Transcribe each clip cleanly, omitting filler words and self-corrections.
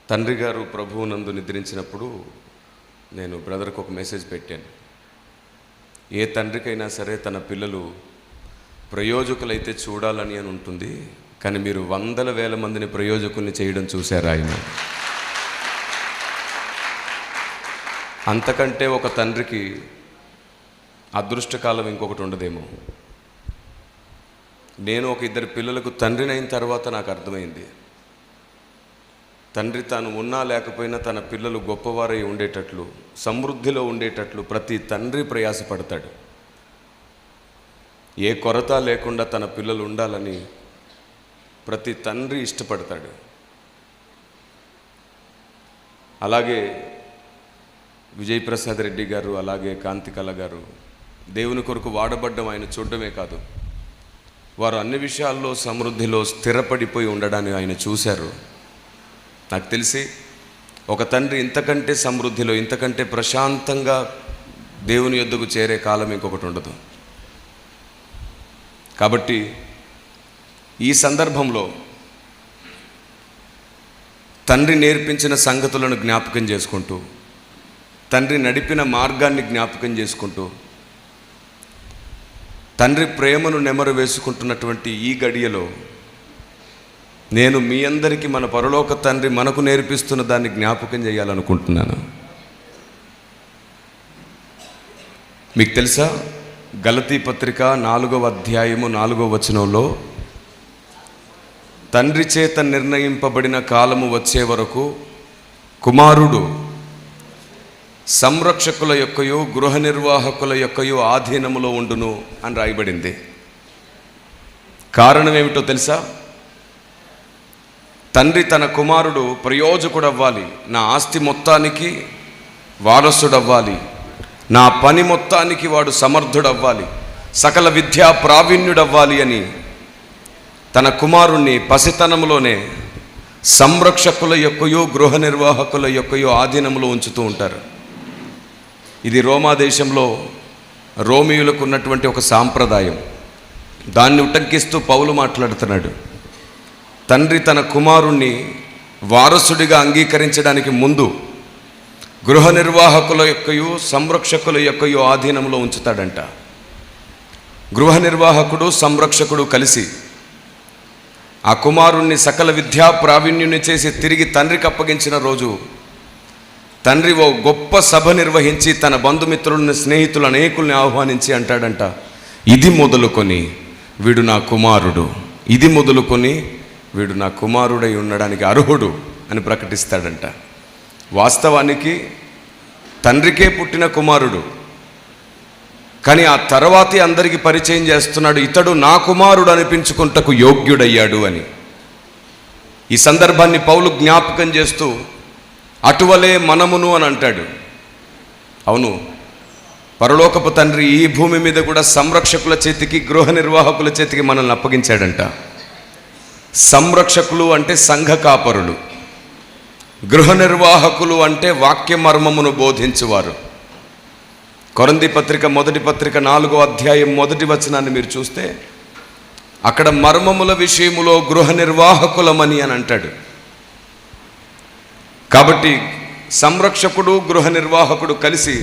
తండ్రి గారు ప్రభువునందు నిద్రించినప్పుడు నేను బ్రదర్కి ఒక మెసేజ్ పెట్టాను. ఏ తండ్రికైనా సరే తన పిల్లలు ప్రయోజకులైతే చూడాలని అని ఉంటుంది, కానీ మీరు వందల వేల మందిని ప్రయోజకుల్ని చేయడం చూశారు ఆయన. అంతకంటే ఒక తండ్రికి అదృష్టకాలం ఇంకొకటి ఉండదేమో. నేను ఒక ఇద్దరు పిల్లలకు తండ్రినైన తర్వాత నాకు అర్థమైంది, తండ్రి తాను ఉన్నా లేకపోయినా తన పిల్లలు గొప్పవారై ఉండేటట్లు, సమృద్ధిలో ఉండేటట్లు ప్రతి తండ్రి ప్రయాసపడతాడు. ఏ కొరత లేకుండా తన పిల్లలు ఉండాలని ప్రతి తండ్రి ఇష్టపడతాడు. అలాగే విజయప్రసాద్ రెడ్డి గారు, అలాగే కాంతికళ గారు దేవుని కొరకు వాడబడ్డం ఆయన చూడడమే కాదు, వారు అన్ని విషయాల్లో సమృద్ధిలో స్థిరపడిపోయి ఉండడాన్ని ఆయన చూశారు. నాకు తెలిసి ఒక తండ్రి ఇంతకంటే సమృద్ధిలో, ఇంతకంటే ప్రశాంతంగా దేవుని యొద్దకు చేరే కాలం ఇంకొకటి ఉండదు. కాబట్టి ఈ సందర్భంలో తండ్రి నేర్పించిన సంగతులను జ్ఞాపకం చేసుకుంటూ, తండ్రి నడిపిన మార్గాన్ని జ్ఞాపకం చేసుకుంటూ, తండ్రి ప్రేమను నెమరు వేసుకుంటున్నటువంటి ఈ గడియలో నేను మీ అందరికీ మన పరలోక తండ్రి మనకు నేర్పిస్తున్న దాన్ని జ్ఞాపకం చేయాలనుకుంటున్నాను. మీకు తెలుసా, గలతీ పత్రిక 4వ అధ్యాయము 4వ వచనంలో తండ్రి చేత నిర్ణయింపబడిన కాలము వచ్చే వరకు కుమారుడు సంరక్షకుల యొక్కయో గృహ నిర్వాహకుల యొక్కయో ఆధీనములో ఉండును అని రాయబడింది. కారణం ఏమిటో తెలుసా? తండ్రి తన కుమారుడు ప్రయోజకుడు అవ్వాలి, నా ఆస్తి మొత్తానికి వారసుడు అవ్వాలి, నా పని మొత్తానికి వాడు సమర్థుడు అవ్వాలి, సకల విద్యా ప్రావీణ్యుడు అవ్వాలి అని తన కుమారుణ్ణి పసితనంలోనే సంరక్షకుల యొక్కయో గృహ నిర్వాహకుల యొక్కయో ఆధీనంలో ఉంచుతూ ఉంటారు. ఇది రోమా దేశంలో రోమియులకు ఉన్నటువంటి ఒక సాంప్రదాయం. దాన్ని ఉటంకిస్తూ పౌలు మాట్లాడుతున్నాడు. తండ్రి తన కుమారుణ్ణి వారసుడిగా అంగీకరించడానికి ముందు గృహ నిర్వాహకుల యొక్కయో సంరక్షకుల యొక్కయో ఆధీనంలో ఉంచుతాడంట. గృహ నిర్వాహకుడు సంరక్షకుడు కలిసి ఆ కుమారుణ్ణి సకల విద్యా ప్రావీణ్యుని చేసి తిరిగి తండ్రికి అప్పగించిన రోజు తండ్రి ఓ గొప్ప సభ నిర్వహించి తన బంధుమిత్రులను, స్నేహితులు అనేకుల్ని ఆహ్వానించి అంటాడంట, ఇది మొదలుకొని వీడు నా కుమారుడు, ఇది మొదలుకొని వీడు నా కుమారుడై ఉండడానికి అర్హుడు అని ప్రకటిస్తాడంట. వాస్తవానికి తండ్రికే పుట్టిన కుమారుడు, కానీ ఆ తర్వాతే అందరికీ పరిచయం చేస్తున్నాడు, ఇతడు నా కుమారుడు అనిపించుకుంటకు యోగ్యుడయ్యాడు అని. ఈ సందర్భాన్ని పౌలు జ్ఞాపకం చేస్తూ అటువలే మనమును అని అంటాడు. అవును, పరలోకపు తండ్రి ఈ భూమి మీద కూడా సంరక్షకుల చేతికి గృహ నిర్వాహకుల చేతికి మనల్ని అప్పగించాడంట. సంరక్షకులు అంటే సంఘ కాపరులు, గృహ నిర్వాహకులు అంటే వాక్య మర్మమును బోధించువారు. కొరింథీ పత్రిక మొదటి పత్రిక 4వ అధ్యాయం 1వ వచనాన్ని మీరు చూస్తే అక్కడ మర్మముల విషయములో గృహ నిర్వాహకులమని అని అంటాడు. కాబట్టి సంరక్షకుడు గృహ నిర్వాహకుడు కలిసి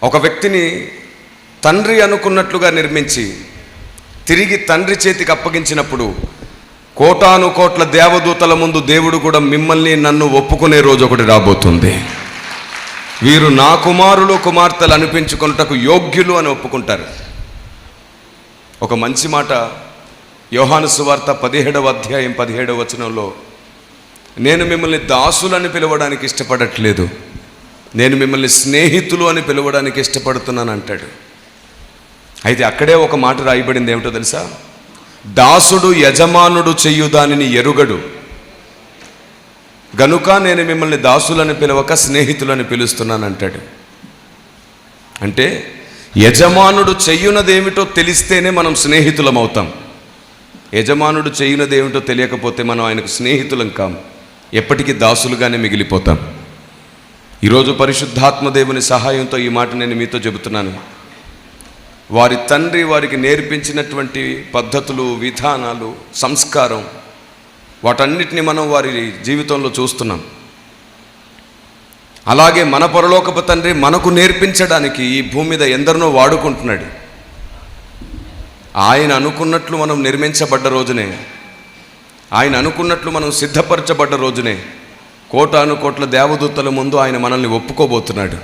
ఒక వ్యక్తిని తండ్రి అనుకున్నట్లుగా నిర్మించి తిరిగి తండ్రి చేతికి అప్పగించినప్పుడు కోటాను కోట్ల దేవదూతల ముందు దేవుడు కూడా మిమ్మల్ని నన్ను ఒప్పుకునే రోజు ఒకటి రాబోతుంది. వీరు నా కుమారులు కుమార్తెలు అనిపించుకున్నటకు యోగ్యులు అని ఒప్పుకుంటారు. ఒక మంచి మాట యోహాను సువార్త 17వ అధ్యాయం 17వ వచనంలో, నేను మిమ్మల్ని దాసులని పిలవడానికి ఇష్టపడట్లేదు, నేను మిమ్మల్ని స్నేహితులు అని పిలవడానికి ఇష్టపడుతున్నాను అంటాడు. అయితే అక్కడే ఒక మాట రాయబడింది, ఏమిటో తెలుసా? దాసుడు యజమానుడు చెయ్యు దానిని ఎరుగడు, గనుక నేను మిమ్మల్ని దాసులని పిలవక స్నేహితులని పిలుస్తున్నాను అంటాడు. అంటే యజమానుడు చెయ్యునదేమిటో తెలిస్తేనే మనం స్నేహితులం అవుతాం. యజమానుడు చెయ్యునదేమిటో తెలియకపోతే మనం ఆయనకు స్నేహితులం కాం, ఎప్పటికీ దాసులుగానే మిగిలిపోతాం. ఈరోజు పరిశుద్ధాత్మ దేవుని సహాయంతో ఈ మాట నేను మీతో చెబుతున్నాను. వారి తండ్రి వారికి నేర్పించినటువంటి పద్ధతులు, విధానాలు, సంస్కారం వాటన్నిటిని మనం వారి జీవితంలో చూస్తున్నాం. అలాగే మన పరలోకపు తండ్రి మనకు నేర్పించడానికి ఈ భూమి మీద ఎందరినో వాడుకుంటున్నాడు. ఆయన అనుకున్నట్లు మనం నిర్మించబడ్డ రోజునే, ఆయన అనుకున్నట్లు మనం సిద్ధపరచబడ్డ రోజునే కోటాను కోట్ల దేవదూతల ముందు ఆయన మనల్ని ఒప్పుకోబోతున్నాడు.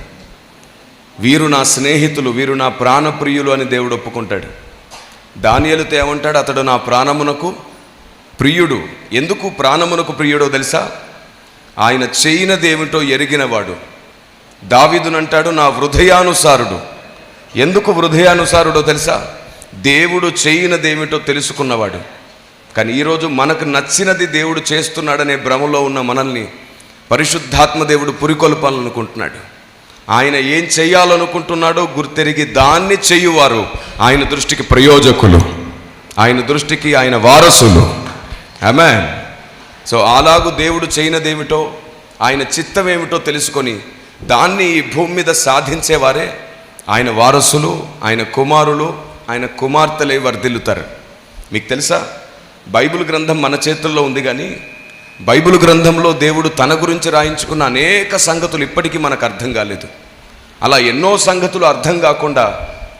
వీరు నా స్నేహితులు, వీరు నా ప్రాణప్రియులు అని దేవుడు ఒప్పుకుంటాడు. దానియేలుతో ఏమంటాడు? అతడు నా ప్రాణమునకు ప్రియుడు. ఎందుకు ప్రాణమునకు ప్రియుడో తెలుసా? ఆయన చేయనదేమిటో ఎరిగినవాడు. దావీదునంటాడు నా హృదయానుసారుడు. ఎందుకు హృదయానుసారుడో తెలుసా? దేవుడు చేయనదేమిటో తెలుసుకున్నవాడు. కానీ ఈరోజు మనకు నచ్చినది దేవుడు చేస్తున్నాడనే భ్రమలో ఉన్న మనల్ని పరిశుద్ధాత్మ దేవుడు పురికొల్పాలనుకుంటున్నాడు. ఆయన ఏం చేయాలనుకుంటున్నాడో గుర్తెరిగి దాన్ని చేయువారు ఆయన దృష్టికి ప్రయోజకులు, ఆయన దృష్టికి ఆయన వారసులు. ఆమేన్. సో అలాగూ దేవుడు చేయనదేమిటో, ఆయన చిత్తమేమిటో తెలుసుకొని దాన్ని ఈ భూమి మీద సాధించేవారే ఆయన వారసులు, ఆయన కుమారులు, ఆయన కుమార్తెలే వర్ధిల్లుతారు. మీకు తెలుసా, బైబిల్ గ్రంథం మన చేతుల్లో ఉంది, కానీ బైబిల్ గ్రంథంలో దేవుడు తన గురించి రాయించుకున్న అనేక సంగతులు ఇప్పటికీ మనకు అర్థం కాలేదు. అలా ఎన్నో సంగతులు అర్థం కాకుండా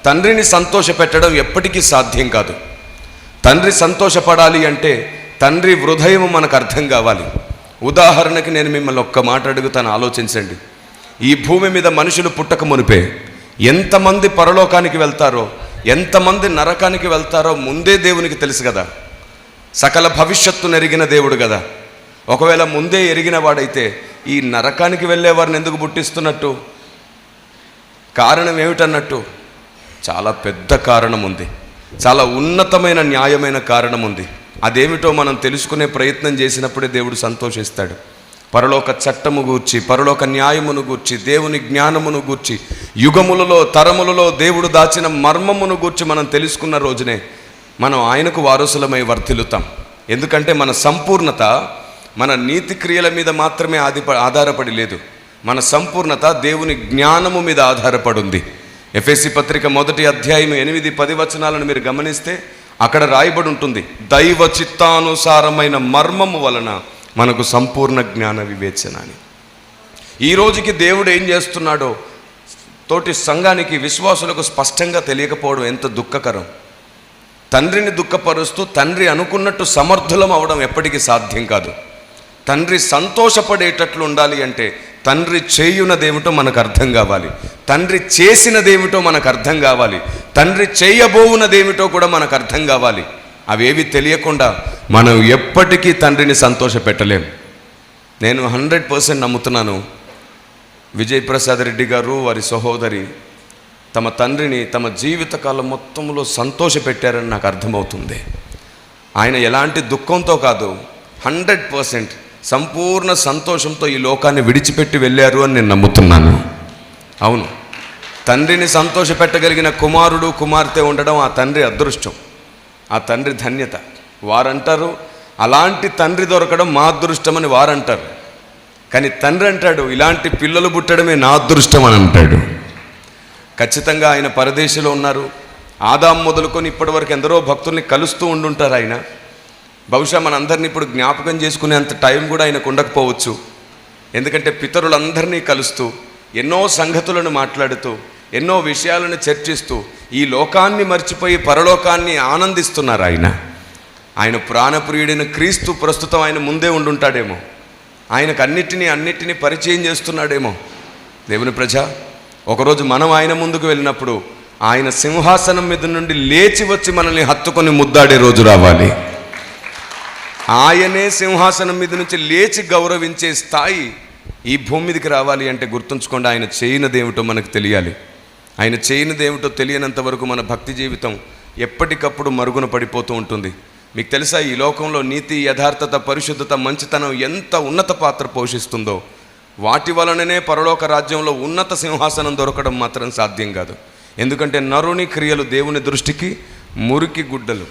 తండ్రిని సంతోషపెట్టడం ఎప్పటికీ సాధ్యం కాదు. తండ్రి సంతోషపడాలి అంటే తండ్రి హృదయం మనకు అర్థం కావాలి. ఉదాహరణకి నేను మిమ్మల్ని ఒక్క మాట అడుగుతాను, ఆలోచించండి. ఈ భూమి మీద మనుషులు పుట్టక మునిపే ఎంతమంది పరలోకానికి వెళ్తారో, ఎంతమంది నరకానికి వెళ్తారో ముందే దేవునికి తెలుసు కదా. సకల భవిష్యత్తును ఎరిగిన దేవుడు కదా. ఒకవేళ ముందే ఎరిగిన వాడైతే ఈ నరకానికి వెళ్ళేవారిని ఎందుకు పుట్టిస్తున్నట్టు? కారణం ఏమిటన్నట్టు? చాలా పెద్ద కారణం ఉంది, చాలా ఉన్నతమైన న్యాయమైన కారణం ఉంది. అదేమిటో మనం తెలుసుకునే ప్రయత్నం చేసినప్పుడే దేవుడు సంతోషిస్తాడు. పరలోక చట్టము గూర్చి, పరలోక న్యాయమును గూర్చి, దేవుని జ్ఞానమును గూర్చి, యుగములలో తరములలో దేవుడు దాచిన మర్మమును గూర్చి మనం తెలుసుకున్న రోజునే మనం ఆయనకు వారసులమై వర్ధిల్లుతాం. ఎందుకంటే మన సంపూర్ణత మన నీతి క్రియల మీద మాత్రమే ఆధారపడి లేదు. మన సంపూర్ణత దేవుని జ్ఞానము మీద ఆధారపడి ఉంది. ఎఫెసీ పత్రిక 1వ అధ్యాయం 8-10 వచనాలను మీరు గమనిస్తే అక్కడ రాయబడి ఉంటుంది, దైవ చిత్తానుసారమైన మర్మము వలన మనకు సంపూర్ణ జ్ఞాన వివేచన అని. ఈ రోజుకి దేవుడు ఏం చేస్తున్నాడో తోటి సంఘానికి, విశ్వాసులకు స్పష్టంగా తెలియకపోవడం ఎంత దుఃఖకరం. తండ్రిని దుఃఖపరుస్తూ తండ్రి అనుకున్నట్టు సమర్థులం అవడం ఎప్పటికీ సాధ్యం కాదు. తండ్రి సంతోషపడేటట్లు ఉండాలి అంటే తండ్రి చేయునదేమిటో మనకు అర్థం కావాలి, తండ్రి చేసినదేమిటో మనకు అర్థం కావాలి, తండ్రి చేయబోవునదేమిటో కూడా మనకు అర్థం కావాలి. అవేవి తెలియకుండా మనం ఎప్పటికీ తండ్రిని సంతోషపెట్టలేం. నేను 100% నమ్ముతున్నాను, విజయప్రసాద్ రెడ్డి గారు వారి సహోదరి తమ తండ్రిని తమ జీవితకాలం మొత్తంలో సంతోషపెట్టారని నాకు అర్థమవుతుంది. ఆయన ఎలాంటి దుఃఖంతో కాదు, 100% సంపూర్ణ సంతోషంతో ఈ లోకాన్ని విడిచిపెట్టి వెళ్ళారు అని నేను నమ్ముతున్నాను. అవును, తండ్రిని సంతోషపెట్టగలిగిన కుమారుడు కుమార్తె ఉండడం ఆ తండ్రి అదృష్టం, ఆ తండ్రి ధన్యత. వారంటారు అలాంటి తండ్రి దొరకడం మా అదృష్టం అని వారంటారు. కానీ తండ్రి అంటాడు ఇలాంటి పిల్లలు పుట్టడమే నా అదృష్టం అని అంటాడు. ఖచ్చితంగా ఆయన పరదేశంలో ఉన్నారు. ఆదాం మొదలుకొని ఇప్పటి వరకు ఎందరో భక్తుల్ని కలుస్తూ ఉండుంటారు. ఆయన బహుశా మనందరినీ ఇప్పుడు జ్ఞాపకం చేసుకునేంత టైం కూడా ఆయనకు ఉండకపోవచ్చు. ఎందుకంటే పితరులందరినీ కలుస్తూ ఎన్నో సంగతులను మాట్లాడుతూ ఎన్నో విషయాలను చర్చిస్తూ ఈ లోకాన్ని మర్చిపోయి పరలోకాన్ని ఆనందిస్తున్నారు. ఆయన ప్రాణప్రియుడైన క్రీస్తు ప్రస్తుతం ఆయన ముందే ఉండుంటాడేమో, ఆయనకు అన్నిటినీ పరిచయం చేస్తున్నాడేమో. దేవుని ప్రజ, ఒకరోజు మనం ఆయన ముందుకు వెళ్ళినప్పుడు ఆయన సింహాసనం మీద నుండి లేచి వచ్చి మనల్ని హత్తుకొని ముద్దాడే రోజు రావాలి. ఆయనే సింహాసనం మీద నుంచి లేచి గౌరవించే స్థాయి ఈ భూమి మీదకి రావాలి అంటే గుర్తుంచుకోండి, ఆయన చేయనిదేమిటో మనకు తెలియాలి. ఆయన చేయనిదేమిటో తెలియనంత వరకు మన భక్తి జీవితం ఎప్పటికప్పుడు మరుగున పడిపోతూ ఉంటుంది. మీకు తెలుసా, ఈ లోకంలో నీతి, యథార్థత, పరిశుద్ధత, మంచితనం ఎంత ఉన్నత పాత్ర పోషిస్తుందో వాటి వలననే పరలోక రాజ్యంలో ఉన్నత సింహాసనం దొరకడం మాత్రం సాధ్యం కాదు. ఎందుకంటే నరుని క్రియలు దేవుని దృష్టికి మురికి గుడ్డలు.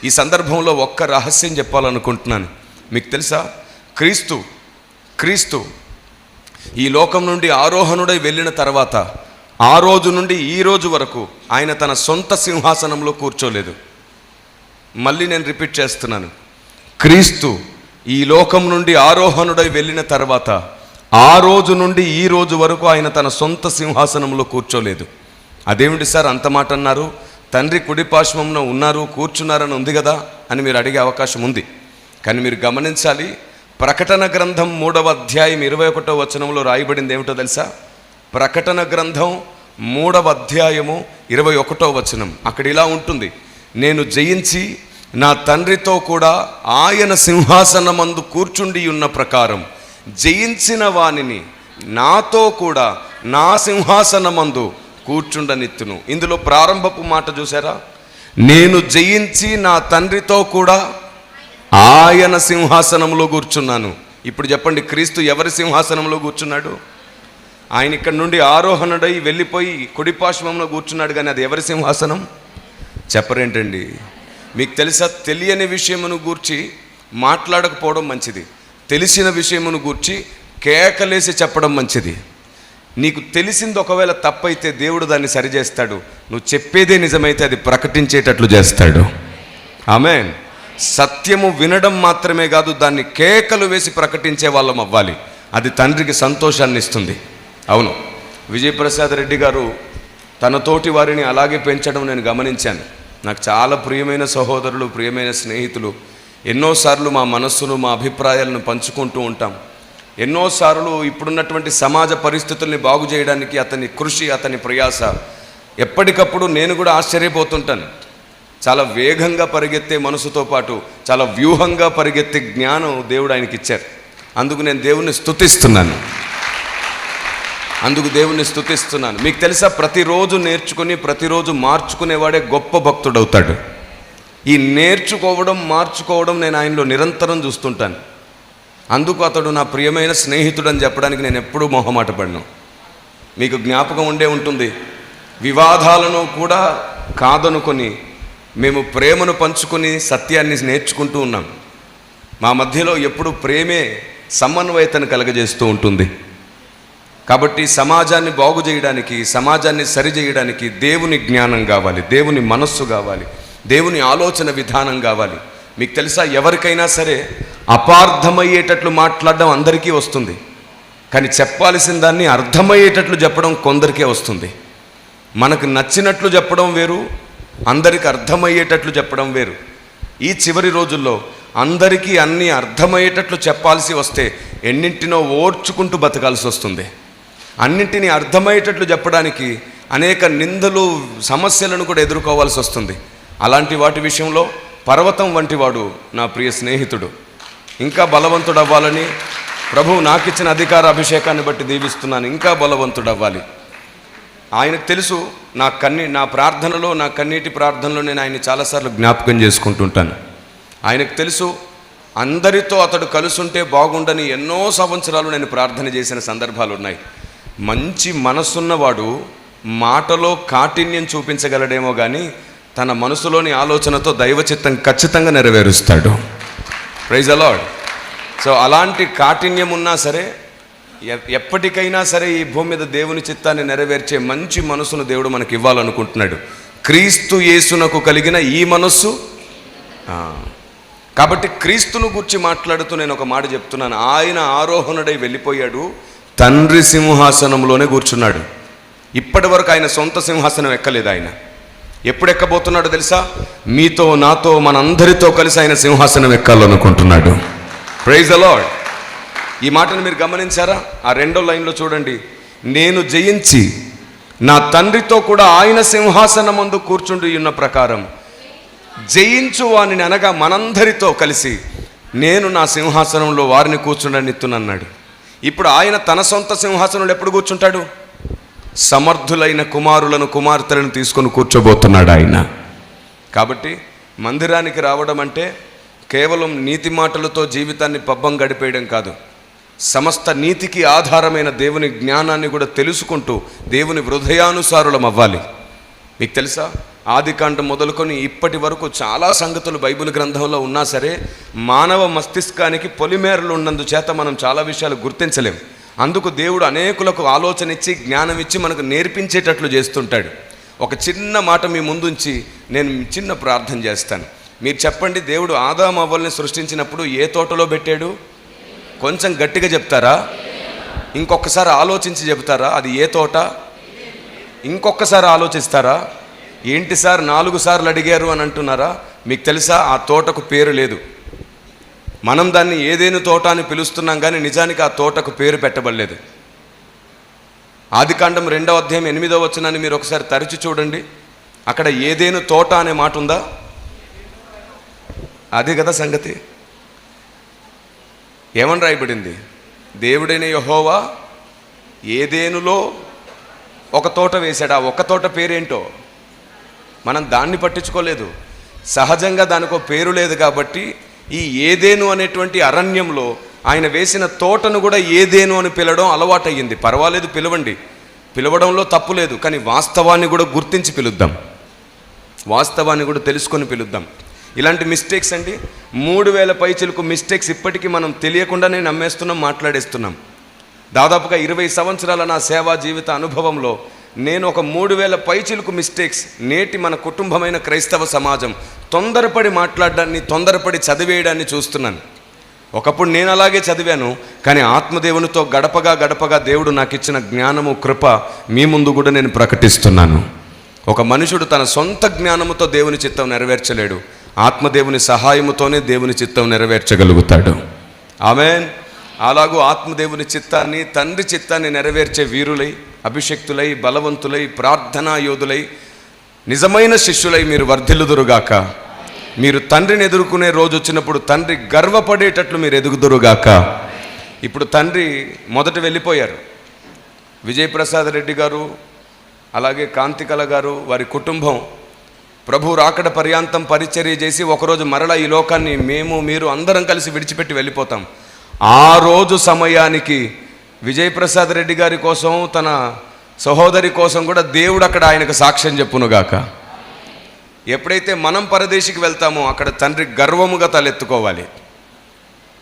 ఈ సందర్భంలో ఒక్క రహస్యం చెప్పాలనుకుంటున్నాను. మీకు తెలుసా, క్రీస్తు ఈ లోకం నుండి ఆరోహణుడై వెళ్ళిన తర్వాత ఆ రోజు నుండి ఈ రోజు వరకు ఆయన తన సొంత సింహాసనంలో కూర్చోలేదు. మళ్ళీ నేను రిపీట్ చేస్తున్నాను, క్రీస్తు ఈ లోకం నుండి ఆరోహణుడై వెళ్ళిన తర్వాత ఆ రోజు నుండి ఈ రోజు వరకు ఆయన తన సొంత సింహాసనంలో కూర్చోలేదు. అదేమిటి సార్ అంత మాట అన్నారు? తండ్రి కుడిపార్శ్వంలో ఉన్నారు, కూర్చున్నారని ఉంది కదా అని మీరు అడిగే అవకాశం ఉంది. కానీ మీరు గమనించాలి, ప్రకటన గ్రంథం 3వ అధ్యాయం 21వ వచనంలో రాయబడింది ఏమిటో తెలుసా? ప్రకటన గ్రంథం 3వ అధ్యాయము 21వ వచనం. అక్కడ ఇలా ఉంటుంది: నేను జయించి నా తండ్రితో కూడా ఆయన సింహాసనమందు కూర్చుండి ఉన్న ప్రకారం జయించిన వానిని నాతో కూడా నా సింహాసనమందు కూర్చుండనిత్తును. ఇందులో ప్రారంభపు మాట చూసారా? నేను జయించి నా తండ్రితో కూడా ఆయన సింహాసనంలో కూర్చున్నాను. ఇప్పుడు చెప్పండి, క్రీస్తు ఎవరి సింహాసనంలో కూర్చున్నాడు? ఆయన ఇక్కడ నుండి ఆరోహణుడై వెళ్ళిపోయి కుడిపార్శ్వంలో కూర్చున్నాడు, కానీ అది ఎవరి సింహాసనం చెప్పరేంటండి? మీకు తెలుసా, తెలియని విషయమును గూర్చి మాట్లాడకపోవడం మంచిది, తెలిసిన విషయమును గూర్చి కేకలేసి చెప్పడం మంచిది. నీకు తెలిసింది ఒకవేళ తప్పైతే దేవుడు దాన్ని సరిచేస్తాడు. నువ్వు చెప్పేదే నిజమైతే అది ప్రకటించేటట్లు చేస్తాడు. ఆమేన్. సత్యము వినడం మాత్రమే కాదు, దాన్ని కేకలు వేసి ప్రకటించే వాళ్ళం అవ్వాలి. అది తండ్రికి సంతోషాన్ని ఇస్తుంది. అవును, విజయప్రసాద్ రెడ్డి గారు తన తోటి వారిని అలాగే పెంచడం నేను గమనించాను. నాకు చాలా ప్రియమైన సహోదరులు, ప్రియమైన స్నేహితులు. ఎన్నోసార్లు మా మనస్సును, మా అభిప్రాయాలను పంచుకుంటూ ఉంటాం. ఎన్నోసార్లు ఇప్పుడున్నటువంటి సమాజ పరిస్థితుల్ని బాగు చేయడానికి అతని కృషి, అతని ప్రయాస ఎప్పటికప్పుడు నేను కూడా ఆశ్చర్యపోతుంటాను. చాలా వేగంగా పరిగెత్తే మనసుతో పాటు చాలా వ్యూహంగా పరిగెత్తే జ్ఞానం దేవుడు ఆయనకి ఇచ్చారు. అందుకు నేను దేవుణ్ణి స్తుతిస్తున్నాను. మీకు తెలుసా, ప్రతిరోజు నేర్చుకుని ప్రతిరోజు మార్చుకునేవాడే గొప్ప భక్తుడవుతాడు. ఈ నేర్చుకోవడం, మార్చుకోవడం నేను ఆయనలో నిరంతరం చూస్తుంటాను. అందుకు అతడు నా ప్రియమైన స్నేహితుడు అని చెప్పడానికి నేను ఎప్పుడూ మొహమాట పడను. మీకు జ్ఞాపకం ఉండే ఉంటుంది, వివాదాలను కూడా కాదనుకొని మేము ప్రేమను పంచుకొని సత్యాన్ని నేర్చుకుంటూ ఉన్నాం. మా మధ్యలో ఎప్పుడు ప్రేమే సమన్వయతను కలగజేస్తూ ఉంటుంది. కాబట్టి సమాజాన్ని బాగు చేయడానికి, సమాజాన్ని సరిచేయడానికి దేవుని జ్ఞానం కావాలి, దేవుని మనస్సు కావాలి, దేవుని ఆలోచన విధానం కావాలి. మీకు తెలుసా, ఎవరికైనా సరే అపార్థమయ్యేటట్లు మాట్లాడడం అందరికీ వస్తుంది, కానీ చెప్పాల్సిన దాన్ని అర్థమయ్యేటట్లు చెప్పడం కొందరికే వస్తుంది. మనకు నచ్చినట్లు చెప్పడం వేరు, అందరికీ అర్థమయ్యేటట్లు చెప్పడం వేరు. ఈ చివరి రోజుల్లో అందరికీ అన్నీ అర్థమయ్యేటట్లు చెప్పాల్సి వస్తే ఎన్నింటినో ఓర్చుకుంటూ బతకాల్సి వస్తుంది. అన్నింటినీ అర్థమయ్యేటట్లు చెప్పడానికి అనేక నిందలు, సమస్యలను కూడా ఎదుర్కోవాల్సి వస్తుంది. అలాంటి వాటి విషయంలో పర్వతం వంటి వాడు నా ప్రియ స్నేహితుడు. ఇంకా బలవంతుడవ్వాలని ప్రభువు నాకిచ్చిన అధికార అభిషేకాన్ని బట్టి దీవిస్తున్నాను. ఇంకా బలవంతుడవ్వాలి. ఆయనకు తెలుసు, నా ప్రార్థనలో, నా కన్నీటి ప్రార్థనలో నేను ఆయన్ని చాలాసార్లు జ్ఞాపకం చేసుకుంటుంటాను. ఆయనకు తెలుసు, అందరితో అతడు కలుసుంటే బాగుండని ఎన్నో సంవత్సరాలు నేను ప్రార్థన చేసిన సందర్భాలు ఉన్నాయి. మంచి మనసున్నవాడు మాటలో కాఠిన్యం చూపించగలడేమో కానీ తన మనసులోని ఆలోచనతో దైవచిత్తం ఖచ్చితంగా నెరవేరుస్తాడు. Praise the lord. సో అలాంటి కాఠిన్యం ఉన్నా సరే, ఎప్పటికైనా సరే ఈ భూమి మీద దేవుని చిత్తాన్ని నెరవేర్చే మంచి మనసును దేవుడు మనకి ఇవ్వాలనుకుంటున్నాడు. క్రీస్తు యేసునకు కలిగిన ఈ మనస్సు. కాబట్టి క్రీస్తును గురించి మాట్లాడుతూ నేను ఒక మాట చెప్తున్నాను. ఆయన ఆరోహణుడై వెళ్ళిపోయాడు, తండ్రి సింహాసనంలోనే కూర్చున్నాడు. ఇప్పటి వరకు ఆయన సొంత సింహాసనం ఎక్కలేదు. ఆయన ఎప్పుడు ఎక్కబోతున్నాడో తెలుసా? మీతో, నాతో, మనందరితో కలిసి ఆయన సింహాసనం ఎక్కాలనుకుంటున్నాడు. Praise the lord. ఈ మాటను మీరు గమనించారా? ఆ 2వ లైన్లో చూడండి, నేను జయించి నా తండ్రితో కూడా ఆయన సింహాసనం ముందు కూర్చుండి ఉన్న ప్రకారం జయించు వానిని, అనగా మనందరితో కలిసి నేను నా సింహాసనంలో వారిని కూర్చుండనిత్తునన్నాడు. ఇప్పుడు ఆయన తన సొంత సింహాసనంలో ఎప్పుడు కూర్చుంటాడు? సమర్థులైన కుమారులను, కుమార్తెలను తీసుకొని కూర్చోబోతున్నాడు ఆయన. కాబట్టి మందిరానికి రావడం అంటే కేవలం నీతి మాటలతో జీవితాన్ని పబ్బం గడిపేయడం కాదు. సమస్త నీతికి ఆధారమైన దేవుని జ్ఞానాన్ని కూడా తెలుసుకుంటూ దేవుని హృదయానుసారులం అవ్వాలి. మీకు తెలుసా, ఆదికాండం మొదలుకొని ఇప్పటి వరకు చాలా సంగతులు బైబిల్ గ్రంథంలో ఉన్నా సరే మానవ మస్తిష్కానికి పొలిమేరలు ఉన్నందు చేత మనం చాలా విషయాలు గుర్తించలేం. అందుకు దేవుడు అనేకులకు ఆలోచన ఇచ్చి, జ్ఞానం ఇచ్చి మనకు నేర్పించేటట్లు చేస్తుంటాడు. ఒక చిన్న మాట మీ ముందుంచి నేను చిన్న ప్రార్థన చేస్తాను. మీరు చెప్పండి, దేవుడు ఆదాము అవ్వల్ని సృష్టించినప్పుడు ఏ తోటలో పెట్టాడు? కొంచెం గట్టిగా చెప్తారా? ఇంకొకసారి ఆలోచించి చెబుతారా? అది ఏ తోట? ఇంకొకసారి ఆలోచిస్తారా? ఏంటి సార్ 4 సార్లు అడిగారు అని అంటున్నారా? మీకు తెలుసా, ఆ తోటకు పేరు లేదు. మనం దాన్ని ఏదేను తోట అని పిలుస్తున్నాం, కానీ నిజానికి ఆ తోటకు పేరు పెట్టబడలేదు. ఆదికాండం 2వ అధ్యాయం 8వ వచనాన్ని మీరు ఒకసారి తరచి చూడండి. అక్కడ ఏదేను తోట అనే మాట ఉందా? అదే కదా సంగతి. ఏమని రాయబడింది? దేవుడైన యెహోవా ఏదేనులో ఒక తోట వేశాడు. ఆ ఒక తోట పేరేంటో మనం దాన్ని పట్టించుకోలేదు. సహజంగా దానికో పేరు లేదు కాబట్టి ఈ ఏదేను అనేటువంటి అరణ్యంలో ఆయన వేసిన తోటను కూడా ఏదేను అని పిలవడం అలవాటయ్యింది. పర్వాలేదు, పిలవండి, పిలవడంలో తప్పు లేదు. కానీ వాస్తవాన్ని కూడా గుర్తించి పిలుద్దాం, వాస్తవాన్ని కూడా తెలుసుకొని పిలుద్దాం. ఇలాంటి మిస్టేక్స్ అండి, 3000 పైచిలకు మిస్టేక్స్ ఇప్పటికీ మనం తెలియకుండానే నమ్మేస్తున్నాం, మాట్లాడేస్తున్నాం. దాదాపుగా 20 సంవత్సరాల నా సేవా జీవిత అనుభవంలో నేను ఒక 3000 పైచిలకు మిస్టేక్స్ నేటి మన కుటుంబమైన క్రైస్తవ సమాజం తొందరపడి మాట్లాడడాన్ని, తొందరపడి చదివేయడాన్ని చూస్తున్నాను. ఒకప్పుడు నేను అలాగే చదివాను, కానీ ఆత్మదేవునితో గడపగా దేవుడు నాకు ఇచ్చిన జ్ఞానము, కృప మీ ముందు కూడా నేను ప్రకటిస్తున్నాను. ఒక మనుషుడు తన సొంత జ్ఞానముతో దేవుని చిత్తం నెరవేర్చలేడు. ఆత్మదేవుని సహాయముతోనే దేవుని చిత్తం నెరవేర్చగలుగుతాడు. ఆమేన్. అలాగూ ఆత్మదేవుని చిత్తాన్ని, తండ్రి చిత్తాన్ని నెరవేర్చే వీరులై, అభిషక్తులై, బలవంతులై, ప్రార్థనా యోధులై, నిజమైన శిష్యులై మీరు వర్ధిల్లుదురుగాక. మీరు తండ్రిని ఎదుర్కొనే రోజు వచ్చినప్పుడు తండ్రి గర్వపడేటట్లు మీరు ఎదుగుదురుగాక. ఇప్పుడు తండ్రి మొదట వెళ్ళిపోయారు. విజయప్రసాద్ రెడ్డి గారు, అలాగే కాంతికళ గారు, వారి కుటుంబం ప్రభు రాకడ పర్యాంతం పరిచర్య చేసి ఒకరోజు మరలా ఈ లోకాన్ని మీరు అందరం కలిసి విడిచిపెట్టి వెళ్ళిపోతాం. ఆ రోజు సమయానికి విజయప్రసాద్ రెడ్డి గారి కోసం, తన సహోదరి కోసం కూడా దేవుడు అక్కడ ఆయనకు సాక్ష్యం చెప్పునుగాక. ఎప్పుడైతే మనం పరదేశికి వెళ్తామో అక్కడ తండ్రి గర్వముగా తలెత్తుకోవాలి.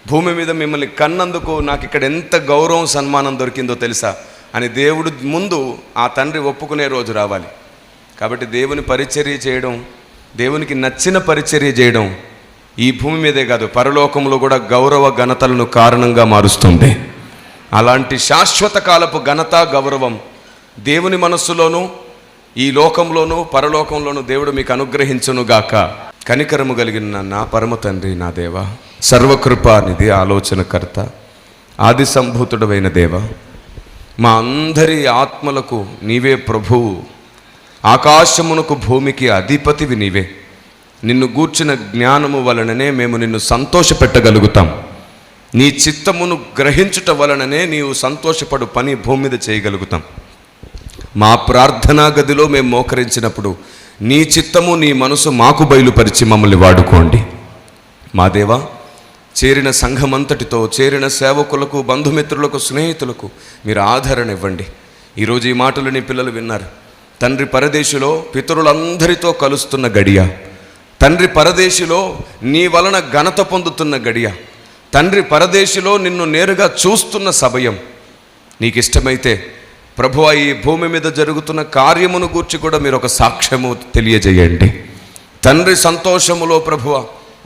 భూమి మీద మిమ్మల్ని కన్నందుకు నాకు ఇక్కడ ఎంత గౌరవం, సన్మానం దొరికిందో తెలుసా అని దేవుడు ముందు ఆ తండ్రి ఒప్పుకునే రోజు రావాలి. కాబట్టి దేవుని పరిచర్య చేయడం, దేవునికి నచ్చిన పరిచర్య చేయడం ఈ భూమి మీదే కాదు, పరలోకంలో కూడా గౌరవ ఘనతలను కారణంగా మారుస్తుంది. అలాంటి శాశ్వత కాలపు ఘనత, గౌరవం దేవుని మనస్సులోనూ, ఈ లోకంలోనూ, పరలోకంలోనూ దేవుడు మీకు అనుగ్రహించునుగాక. కనికరము కలిగిన నా పరమ తండ్రి, నా దేవ, సర్వకృపానిధి, ఆలోచనకర్త, ఆది సంభూతుడమైన దేవ, మా అందరి ఆత్మలకు నీవే ప్రభువు, ఆకాశమునకు భూమికి అధిపతివి నీవే. నిన్ను గూర్చిన జ్ఞానము వలననే మేము నిన్ను సంతోషపెట్టగలుగుతాం. నీ చిత్తమును గ్రహించుట వలననే నీవు సంతోషపడు పని భూమి మీద చేయగలుగుతాం. మా ప్రార్థనా గదిలో మేము మోకరించినప్పుడు నీ చిత్తము, నీ మనసు మాకు బయలుపరిచి మమ్మల్ని వాడుకోండి. మా దేవా, చేరిన సంఘమంతటితో, చేరిన సేవకులకు, బంధుమిత్రులకు, స్నేహితులకు మీరు ఆదరణ ఇవ్వండి. ఈరోజు ఈ మాటలు నీ పిల్లలు విన్నారు. తండ్రి పరదేశిలో పితరులందరితో కలుస్తున్న గడియ, తండ్రి పరదేశిలో నీ వలన ఘనత పొందుతున్న గడియ, తండ్రి పరదేశిలో నిన్ను నేరుగా చూస్తున్న సమయం. నీకు ఇష్టమైతే ప్రభువా, ఈ భూమి మీద జరుగుతున్న కార్యమును గూర్చి కూడా మీరు ఒక సాక్ష్యము తెలియజేయండి. తండ్రి సంతోషములో ప్రభువా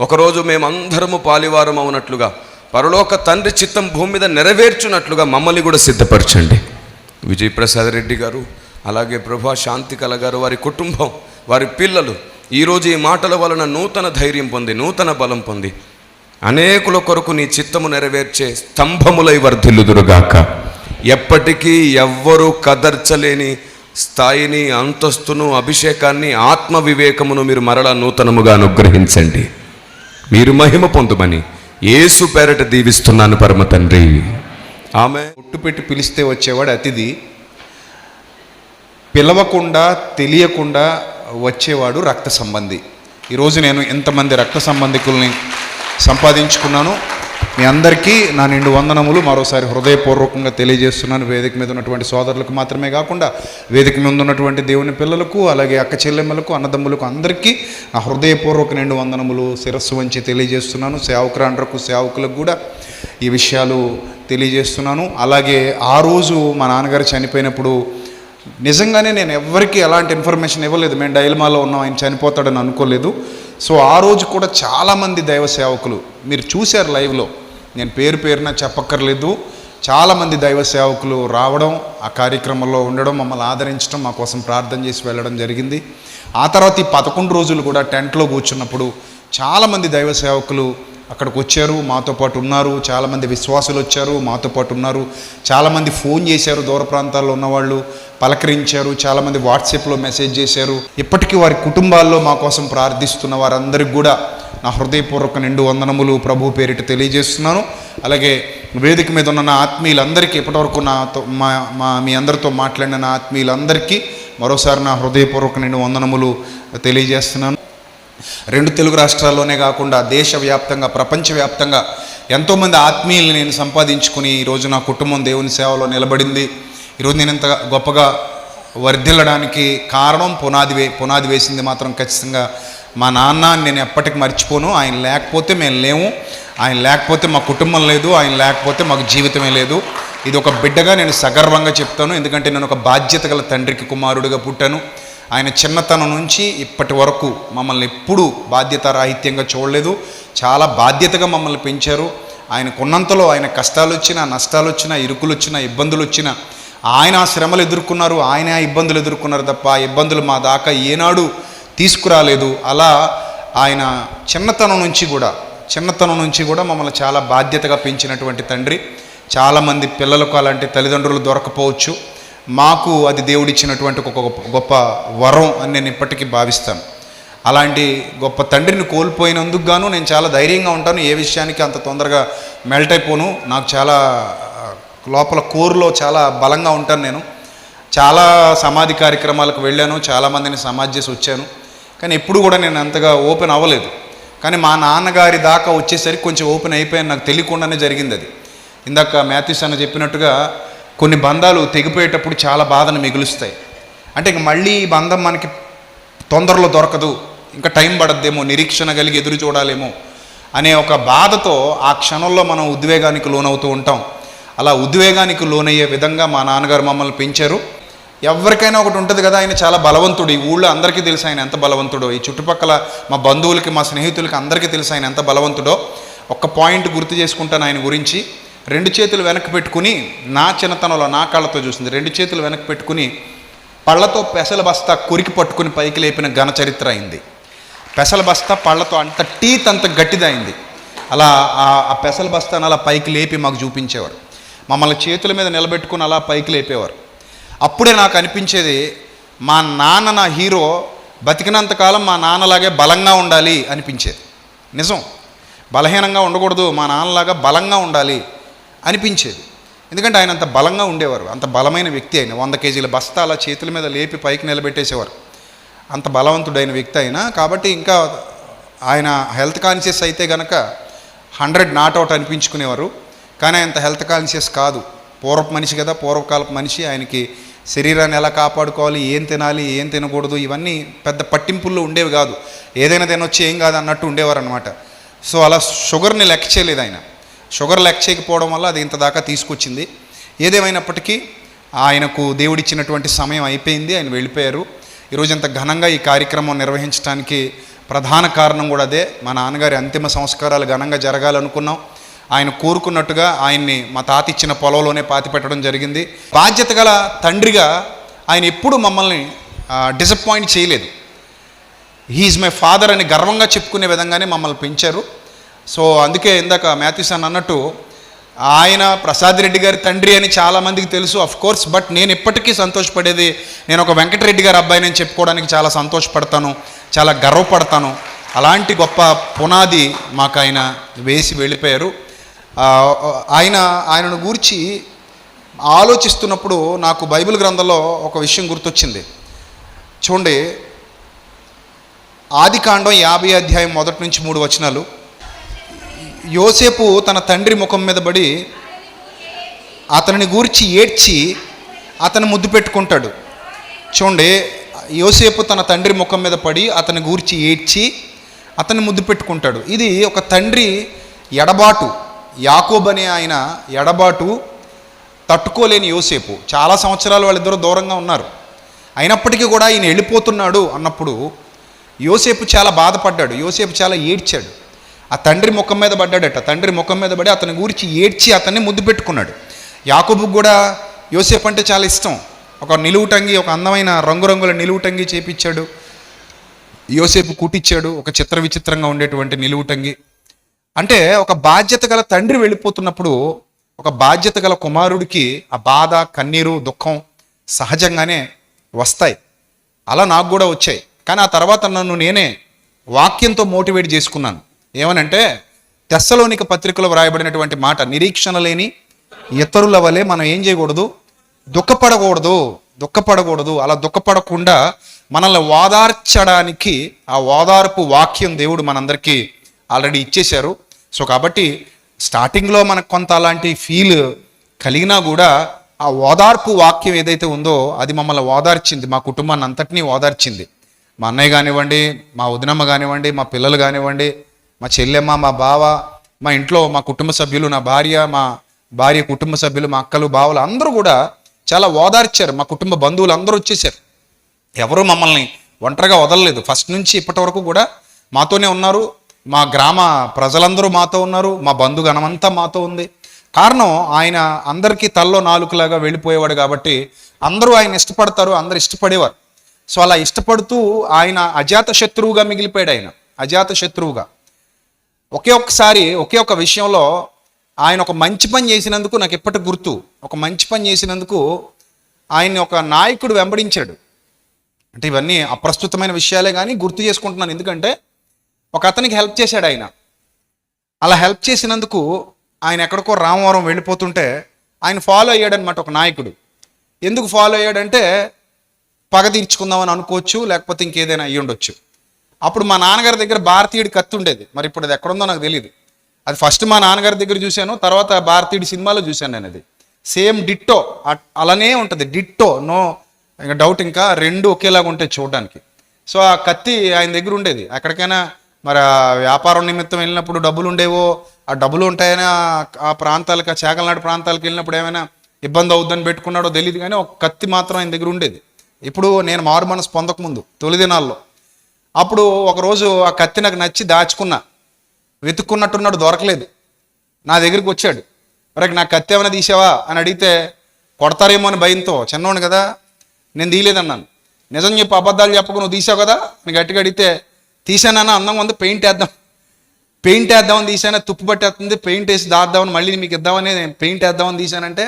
ఒకరోజు మేమందరము పాలివారం అవునట్లుగా, పరలోక తండ్రి చిత్తం భూమి మీద నెరవేర్చున్నట్లుగా మమ్మల్ని కూడా సిద్ధపరచండి. విజయప్రసాద్ రెడ్డి గారు, అలాగే ప్రభువా శాంతికళ గారు, వారి కుటుంబం, వారి పిల్లలు ఈరోజు ఈ మాటల వలన నూతన ధైర్యం పొంది, నూతన బలం పొంది అనేకుల కొరకు నీ చిత్తము నెరవేర్చే స్తంభములై వర్ధిల్లుదురుగాక. ఎప్పటికీ ఎవ్వరూ కదర్చలేని స్థాయిని, అంతస్తును, అభిషేకాన్ని, ఆత్మ వివేకమును మీరు మరలా నూతనముగా అనుగ్రహించండి. మీరు మహిమ పొందుమని యేసు పేరట దీవిస్తున్నాను పరమ తండ్రి. ఆమె. ఒట్టు పెట్టి పిలిస్తే వచ్చేవాడు అతిథి, పిలవకుండా తెలియకుండా వచ్చేవాడు రక్త సంబంధి. ఈరోజు నేను ఎంతమంది రక్త సంబంధికుల్ని సంపాదించుకున్నాను. మీ అందరికీ నా నిండు వందనములు మరోసారి హృదయపూర్వకంగా తెలియజేస్తున్నాను. వేదిక మీద ఉన్నటువంటి సోదరులకు మాత్రమే కాకుండా వేదిక మీద ఉన్నటువంటి దేవుని పిల్లలకు, అలాగే అక్క చెల్లెమ్మలకు, అన్నదమ్ములకు అందరికీ నా హృదయపూర్వక నిండు వందనములు శిరస్సు వంచి తెలియజేస్తున్నాను. సేవకురాండ్రకు, సేవకులకు కూడా ఈ విషయాలు తెలియజేస్తున్నాను. అలాగే ఆ రోజు మా నాన్నగారు చనిపోయినప్పుడు నిజంగానే నేను ఎవరికి ఎలాంటి ఇన్ఫర్మేషన్ ఇవ్వలేదు. మేము డైలమాలో ఉన్నాం, ఆయన చనిపోతాడని అనుకోలేదు. సో ఆ రోజు కూడా చాలామంది దైవ సేవకులు మీరు చూశారు లైవ్లో, నేను పేరు పేరున చెప్పక్కర్లేదు, చాలామంది దైవ సేవకులు రావడం, ఆ కార్యక్రమంలో ఉండడం, మమ్మల్ని ఆదరించడం, మా కోసం ప్రార్థన చేసి వెళ్ళడం జరిగింది. ఆ తర్వాత ఈ 11 రోజులు కూడా టెంట్లో కూర్చున్నప్పుడు చాలామంది దైవ సేవకులు అక్కడికి వచ్చారు, మాతో పాటు ఉన్నారు. చాలామంది విశ్వాసులు వచ్చారు, మాతో పాటు ఉన్నారు. చాలామంది ఫోన్ చేశారు, దూర ప్రాంతాల్లో ఉన్నవాళ్ళు పలకరించారు. చాలామంది వాట్సాప్లో మెసేజ్ చేశారు. ఇప్పటికీ వారి కుటుంబాల్లో మా కోసం ప్రార్థిస్తున్న వారందరికీ కూడా నా హృదయపూర్వక నిండు వందనములు ప్రభు పేరిట తెలియజేస్తున్నాను. అలాగే వేదిక మీద ఉన్న నా ఆత్మీయులందరికీ, ఇప్పటివరకు నాతో మీ అందరితో మాట్లాడిన నా ఆత్మీయులందరికీ మరోసారి నా హృదయపూర్వక నిండు వందనములు తెలియజేస్తున్నాను. 2 తెలుగు రాష్ట్రాల్లోనే కాకుండా దేశవ్యాప్తంగా, ప్రపంచవ్యాప్తంగా ఎంతోమంది ఆత్మీయుల్ని నేను సంపాదించుకుని ఈరోజు నా కుటుంబం దేవుని సేవలో నిలబడింది. ఈరోజు నేను ఇంత గొప్పగా వర్ధిల్లడానికి కారణం పునాది వేసింది మాత్రం ఖచ్చితంగా మా నాన్న. నేను ఎప్పటికి మర్చిపోను. ఆయన లేకపోతే మేము లేము, ఆయన లేకపోతే మా కుటుంబం లేదు, ఆయన లేకపోతే మాకు జీవితమే లేదు. ఇది ఒక బిడ్డగా నేను సగర్వంగా చెప్తాను, ఎందుకంటే నేను ఒక బాధ్యత గల తండ్రికి కుమారుడిగా పుట్టాను. ఆయన చిన్నతనం నుంచి ఇప్పటి వరకు మమ్మల్ని ఎప్పుడూ బాధ్యతారాహిత్యంగా చూడలేదు, చాలా బాధ్యతగా మమ్మల్ని పెంచారు. ఆయనకున్నంతలో ఆయన కష్టాలు వచ్చినా, నష్టాలు వచ్చినా, ఇరుకులు వచ్చినా, ఇబ్బందులు వచ్చినా ఆయన ఆ శ్రమలు ఎదుర్కొన్నారు, ఆయన ఆ ఇబ్బందులు ఎదుర్కొన్నారు తప్ప ఆ ఇబ్బందులు మా దాకా ఏనాడు తీసుకురాలేదు. అలా ఆయన చిన్నతనం నుంచి కూడా మమ్మల్ని చాలా బాధ్యతగా పెంచినటువంటి తండ్రి. చాలామంది పిల్లలకు అలాంటి తల్లిదండ్రులు దొరకపోవచ్చు, మాకు అది దేవుడిచ్చినటువంటి ఒక గొప్ప వరం అని నేను ఇప్పటికీ భావిస్తాను. అలాంటి గొప్ప తండ్రిని కోల్పోయినందుకు గాను నేను చాలా ధైర్యంగా ఉంటాను. ఏ విషయానికి అంత తొందరగా మెల్ట్ అయిపోను. నాకు చాలా లోపల కోర్లో చాలా బలంగా ఉంటాను. నేను చాలా సమాధి కార్యక్రమాలకు వెళ్ళాను, చాలామందిని సమాధి చేసి వచ్చాను, కానీ ఎప్పుడు కూడా నేను అంతగా ఓపెన్ అవ్వలేదు. కానీ మా నాన్నగారి దాకా వచ్చేసరికి కొంచెం ఓపెన్ అయిపోయాను, నాకు తెలియకుండానే జరిగింది అది. ఇందాక మ్యాథ్యూస్ అన్న చెప్పినట్టుగా కొన్ని బంధాలు తెగిపోయేటప్పుడు చాలా బాధను మిగులుస్తాయి. అంటే ఇంక మళ్ళీ ఈ బంధం మనకి తొందరలో దొరకదు, ఇంకా టైం పడద్దేమో, నిరీక్షణ కలిగి ఎదురు చూడాలేమో అనే ఒక బాధతో ఆ క్షణంలో మనం ఉద్వేగానికి లోనవుతూ ఉంటాం. అలా ఉద్వేగానికి లోనయ్యే విధంగా మా నాన్నగారు మమ్మల్ని పెంచారు. ఎవరికైనా ఒకటి ఉంటుంది కదా, ఆయన చాలా బలవంతుడు. ఈ ఊళ్ళో అందరికీ తెలుసు ఆయన ఎంత బలవంతుడో, ఈ చుట్టుపక్కల మా బంధువులకి, మా స్నేహితులకి అందరికీ తెలుసు ఆయన ఎంత బలవంతుడో. ఒక్క పాయింట్ గుర్తు చేసుకుంటాను ఆయన గురించి. 2 చేతులు వెనక్కి పెట్టుకుని, నా చిన్నతనంలో నా కాళ్ళతో చూసింది, 2 చేతులు వెనక్కి పెట్టుకుని పళ్ళతో పెసల బస్తా కొరికి పట్టుకుని పైకి లేపిన ఘన చరిత్ర అయింది. పెసల బస్తా పళ్ళతో అంత టీత్ అంత గట్టిదైంది. అలా ఆ పెసల బస్తాను అలా పైకి లేపి మాకు చూపించేవారు. మమ్మల్ని చేతుల మీద నిలబెట్టుకుని అలా పైకి లేపేవారు. అప్పుడే నాకు అనిపించేది, మా నాన్న నా హీరో, బతికినంతకాలం మా నాన్నలాగే బలంగా ఉండాలి అనిపించేది. నిజం, బలహీనంగా ఉండకూడదు, మా నాన్నలాగా బలంగా ఉండాలి అనిపించేది. ఎందుకంటే ఆయన అంత బలంగా ఉండేవారు, అంత బలమైన వ్యక్తి. ఆయన 100 కేజీల బస్తా అలా చేతుల మీద లేపి పైకి నిలబెట్టేసేవారు. అంత బలవంతుడైన వ్యక్తి అయినా. కాబట్టి ఇంకా ఆయన హెల్త్ కాన్షియస్ అయితే కనుక 100 నాట్అవుట్ అనిపించుకునేవారు. కానీ అంత హెల్త్ కాన్షియస్ కాదు, పూర్వపు మనిషి కదా, పూర్వకాలపు మనిషి. ఆయనకి శరీరాన్ని ఎలా కాపాడుకోవాలి, ఏం తినాలి, ఏం తినకూడదు, ఇవన్నీ పెద్ద పట్టింపుల్లో ఉండేవి కాదు. ఏదైనా తినొచ్చి ఏం కాదు అన్నట్టు ఉండేవారు అనమాట. సో అలా షుగర్ని లెక్క చేయలేదు ఆయన. షుగర్ లెక్క చేయకపోవడం వల్ల అది ఇంత దాకా తీసుకొచ్చింది. ఏదేమైనప్పటికీ ఆయనకు దేవుడిచ్చినటువంటి సమయం అయిపోయింది, ఆయన వెళ్ళిపోయారు. ఈరోజు ఇంత ఘనంగా ఈ కార్యక్రమం నిర్వహించడానికి ప్రధాన కారణం కూడా అదే. మా నాన్నగారి అంతిమ సంస్కారాలు ఘనంగా జరగాలనుకున్నాం. ఆయన కోరుకున్నట్టుగా ఆయన్ని మా తాత ఇచ్చిన పొలంలోనే పాతిపెట్టడం జరిగింది. బాధ్యత గల తండ్రిగా ఆయన ఎప్పుడూ మమ్మల్ని డిసప్పాయింట్ చేయలేదు. హీఈస్ మై ఫాదర్ అని గర్వంగా చెప్పుకునే విధంగానే మమ్మల్ని పెంచారు. సో అందుకే ఇందాక మ్యాథ్యూస్ అన్నట్టు ఆయన ప్రసాద్ రెడ్డి గారి తండ్రి అని చాలామందికి తెలుసు, అఫ్ కోర్స్. బట్ నేను ఇప్పటికీ సంతోషపడేది, నేను ఒక వెంకటరెడ్డి గారి అబ్బాయిని అని చెప్పుకోవడానికి చాలా సంతోషపడతాను, చాలా గర్వపడతాను. అలాంటి గొప్ప పునాది మాకు ఆయన వేసి వెళ్ళిపోయారు. ఆయనను గూర్చి ఆలోచిస్తున్నప్పుడు నాకు బైబిల్ గ్రంథంలో ఒక విషయం గుర్తొచ్చింది. చూడండి, ఆదికాండం 50 అధ్యాయం 1 నుంచి 3 వచనాలు. యోసేపు తన తండ్రి ముఖం మీద పడి అతనిని గూర్చి ఏడ్చి అతను ముద్దు పెట్టుకుంటాడు. చూడండి, యోసేపు తన తండ్రి ముఖం మీద పడి అతని గూర్చి ఏడ్చి అతన్ని ముద్దు పెట్టుకుంటాడు. ఇది ఒక తండ్రి ఎడబాటు, యాకోబు అనే ఆయన ఎడబాటు తట్టుకోలేని యోసేపు. చాలా సంవత్సరాలు వాళ్ళిద్దరూ దూరంగా ఉన్నారు. అయినప్పటికీ కూడా ఈయన వెళ్ళిపోతున్నాడు అన్నప్పుడు యోసేపు చాలా బాధపడ్డాడు, యోసేపు చాలా ఏడ్చాడు. ఆ తండ్రి ముఖం మీద పడ్డాడట. తండ్రి ముఖం మీద పడి అతని గురించి ఏడ్చి అతన్ని ముద్దు పెట్టుకున్నాడు. యాకోబుకు కూడా యోసేపు అంటే చాలా ఇష్టం. ఒక నిలువుటంగి, ఒక అందమైన రంగురంగుల నిలువుటంగి చేపించాడు. యోసేపు కుట్టించాడు ఒక చిత్ర విచిత్రంగా ఉండేటువంటి నిలువుటంగి. అంటే ఒక బాధ్యత గల తండ్రి వెళ్ళిపోతున్నప్పుడు ఒక బాధ్యత గల కుమారుడికి ఆ బాధ, కన్నీరు, దుఃఖం సహజంగానే వస్తాయి. అలా నాకు కూడా వచ్చాయి. కానీ ఆ తర్వాత నన్ను నేనే వాక్యంతో మోటివేట్ చేసుకున్నాను. ఏమనంటే తెస్సలోనిక పత్రికలో వ్రాయబడినటువంటి మాట, నిరీక్షణ లేని ఇతరుల వలె మనం ఏం చేయకూడదు, దుఃఖపడకూడదు. అలా దుఃఖపడకుండా మనల్ని ఓదార్చడానికి ఆ ఓదార్పు వాక్యం దేవుడు మనందరికీ ఆల్రెడీ ఇచ్చేశారు. సో కాబట్టి స్టార్టింగ్లో మనకు కొంత అలాంటి ఫీల్ కలిగినా కూడా ఆ ఓదార్పు వాక్యం ఏదైతే ఉందో అది మమ్మల్ని ఓదార్చింది, మా కుటుంబాన్ని అంతటినీ ఓదార్చింది. మా అన్నయ్య కానివ్వండి, మా వదినమ్మ కానివ్వండి, మా పిల్లలు కానివ్వండి, మా చెల్లెమ్మ, మా బావ, మా ఇంట్లో మా కుటుంబ సభ్యులు, నా భార్య, మా భార్య కుటుంబ సభ్యులు, మా అక్కలు, బావలు అందరూ కూడా చాలా ఓదార్చారు. మా కుటుంబ బంధువులు అందరూ వచ్చేసారు. ఎవరూ మమ్మల్ని ఒంటరిగా వదలలేదు. ఫస్ట్ నుంచి ఇప్పటి వరకు కూడా మాతోనే ఉన్నారు. మా గ్రామ ప్రజలందరూ మాతో ఉన్నారు. మా బంధుగణమంతా మాతో ఉంది. కారణం ఆయన అందరికీ తల్లో నాలుకలాగా వెళ్ళిపోయేవాడు కాబట్టి అందరూ ఆయన ఇష్టపడతారు, అందరూ ఇష్టపడేవారు. సో అలా ఇష్టపడుతూ ఆయన అజాత శత్రువుగా మిగిలిపోయాడు. ఆయన అజాత శత్రువుగా ఒకే ఒక విషయంలో ఆయన ఒక మంచి పని చేసినందుకు నాకు ఎప్పటికి గుర్తు. ఒక మంచి పని చేసినందుకు ఆయన్ని ఒక నాయకుడు వెంబడించాడు. అంటే ఇవన్నీ అప్రస్తుతమైన విషయాలే కానీ గుర్తు చేసుకుంటున్నాను, ఎందుకంటే ఒక అతనికి హెల్ప్ చేశాడు ఆయన. అలా హెల్ప్ చేసినందుకు ఆయన ఎక్కడికో రామవరం వెళ్ళిపోతుంటే ఆయన ఫాలో అయ్యాడనమాట ఒక నాయకుడు. ఎందుకు ఫాలో అయ్యాడంటే పగ తీర్చుకుందామని అనుకోవచ్చు, లేకపోతే ఇంకేదైనా అయ్యి ఉండొచ్చు. అప్పుడు మా నాన్నగారి దగ్గర భారతీయుడి కత్తి ఉండేది. మరి ఇప్పుడు అది ఎక్కడుందో నాకు తెలియదు. అది ఫస్ట్ మా నాన్నగారి దగ్గర చూశాను, తర్వాత భారతీయుడి సినిమాలో చూశాను నేను. అది సేమ్ డిట్టో అలానే ఉంటుంది, డిట్టో, నో ఇంకా డౌట్. ఇంకా రెండు ఒకేలాగా ఉంటాయి చూడడానికి. సో ఆ కత్తి ఆయన దగ్గర ఉండేది. ఎక్కడికైనా మరి వ్యాపారం నిమిత్తం వెళ్ళినప్పుడు డబ్బులు ఉండేవో, ఆ డబ్బులు ఉంటాయని ఆ ప్రాంతాలకు, ఆ చాకలనాడు ప్రాంతాలకు వెళ్ళినప్పుడు ఏమైనా ఇబ్బంది అవుద్దని పెట్టుకున్నాడో తెలియదు, కానీ ఒక కత్తి మాత్రం ఆయన దగ్గర ఉండేది. ఇప్పుడు నేను మారు మనసు పొందకముందు తొలి దినాల్లో. అప్పుడు ఒకరోజు ఆ కత్తి నాకు నచ్చి దాచుకున్నా. వెతుక్కున్నట్టున్నాడు, దొరకలేదు. నా దగ్గరికి వచ్చాడు, మరి నా కత్తి ఏమైనా తీసావా అని అడిగితే కొడతారేమో అని భయంతో, చిన్నోడు కదా, నేను తీయలేదన్నాను. నిజం చెప్పి అబద్ధాలు చెప్పకు, నువ్వు తీసావు కదా అని గట్టిగా అడిగితే, తీసానన్నా, అందంగా ఉంది, పెయింట్ వేద్దామని తీసాను, తుప్పు పట్టేస్తుంది, పెయింట్ వేసి దాద్దామని మళ్ళీ మీకు ఇద్దామని పెయింట్ వేద్దామని తీసానంటే,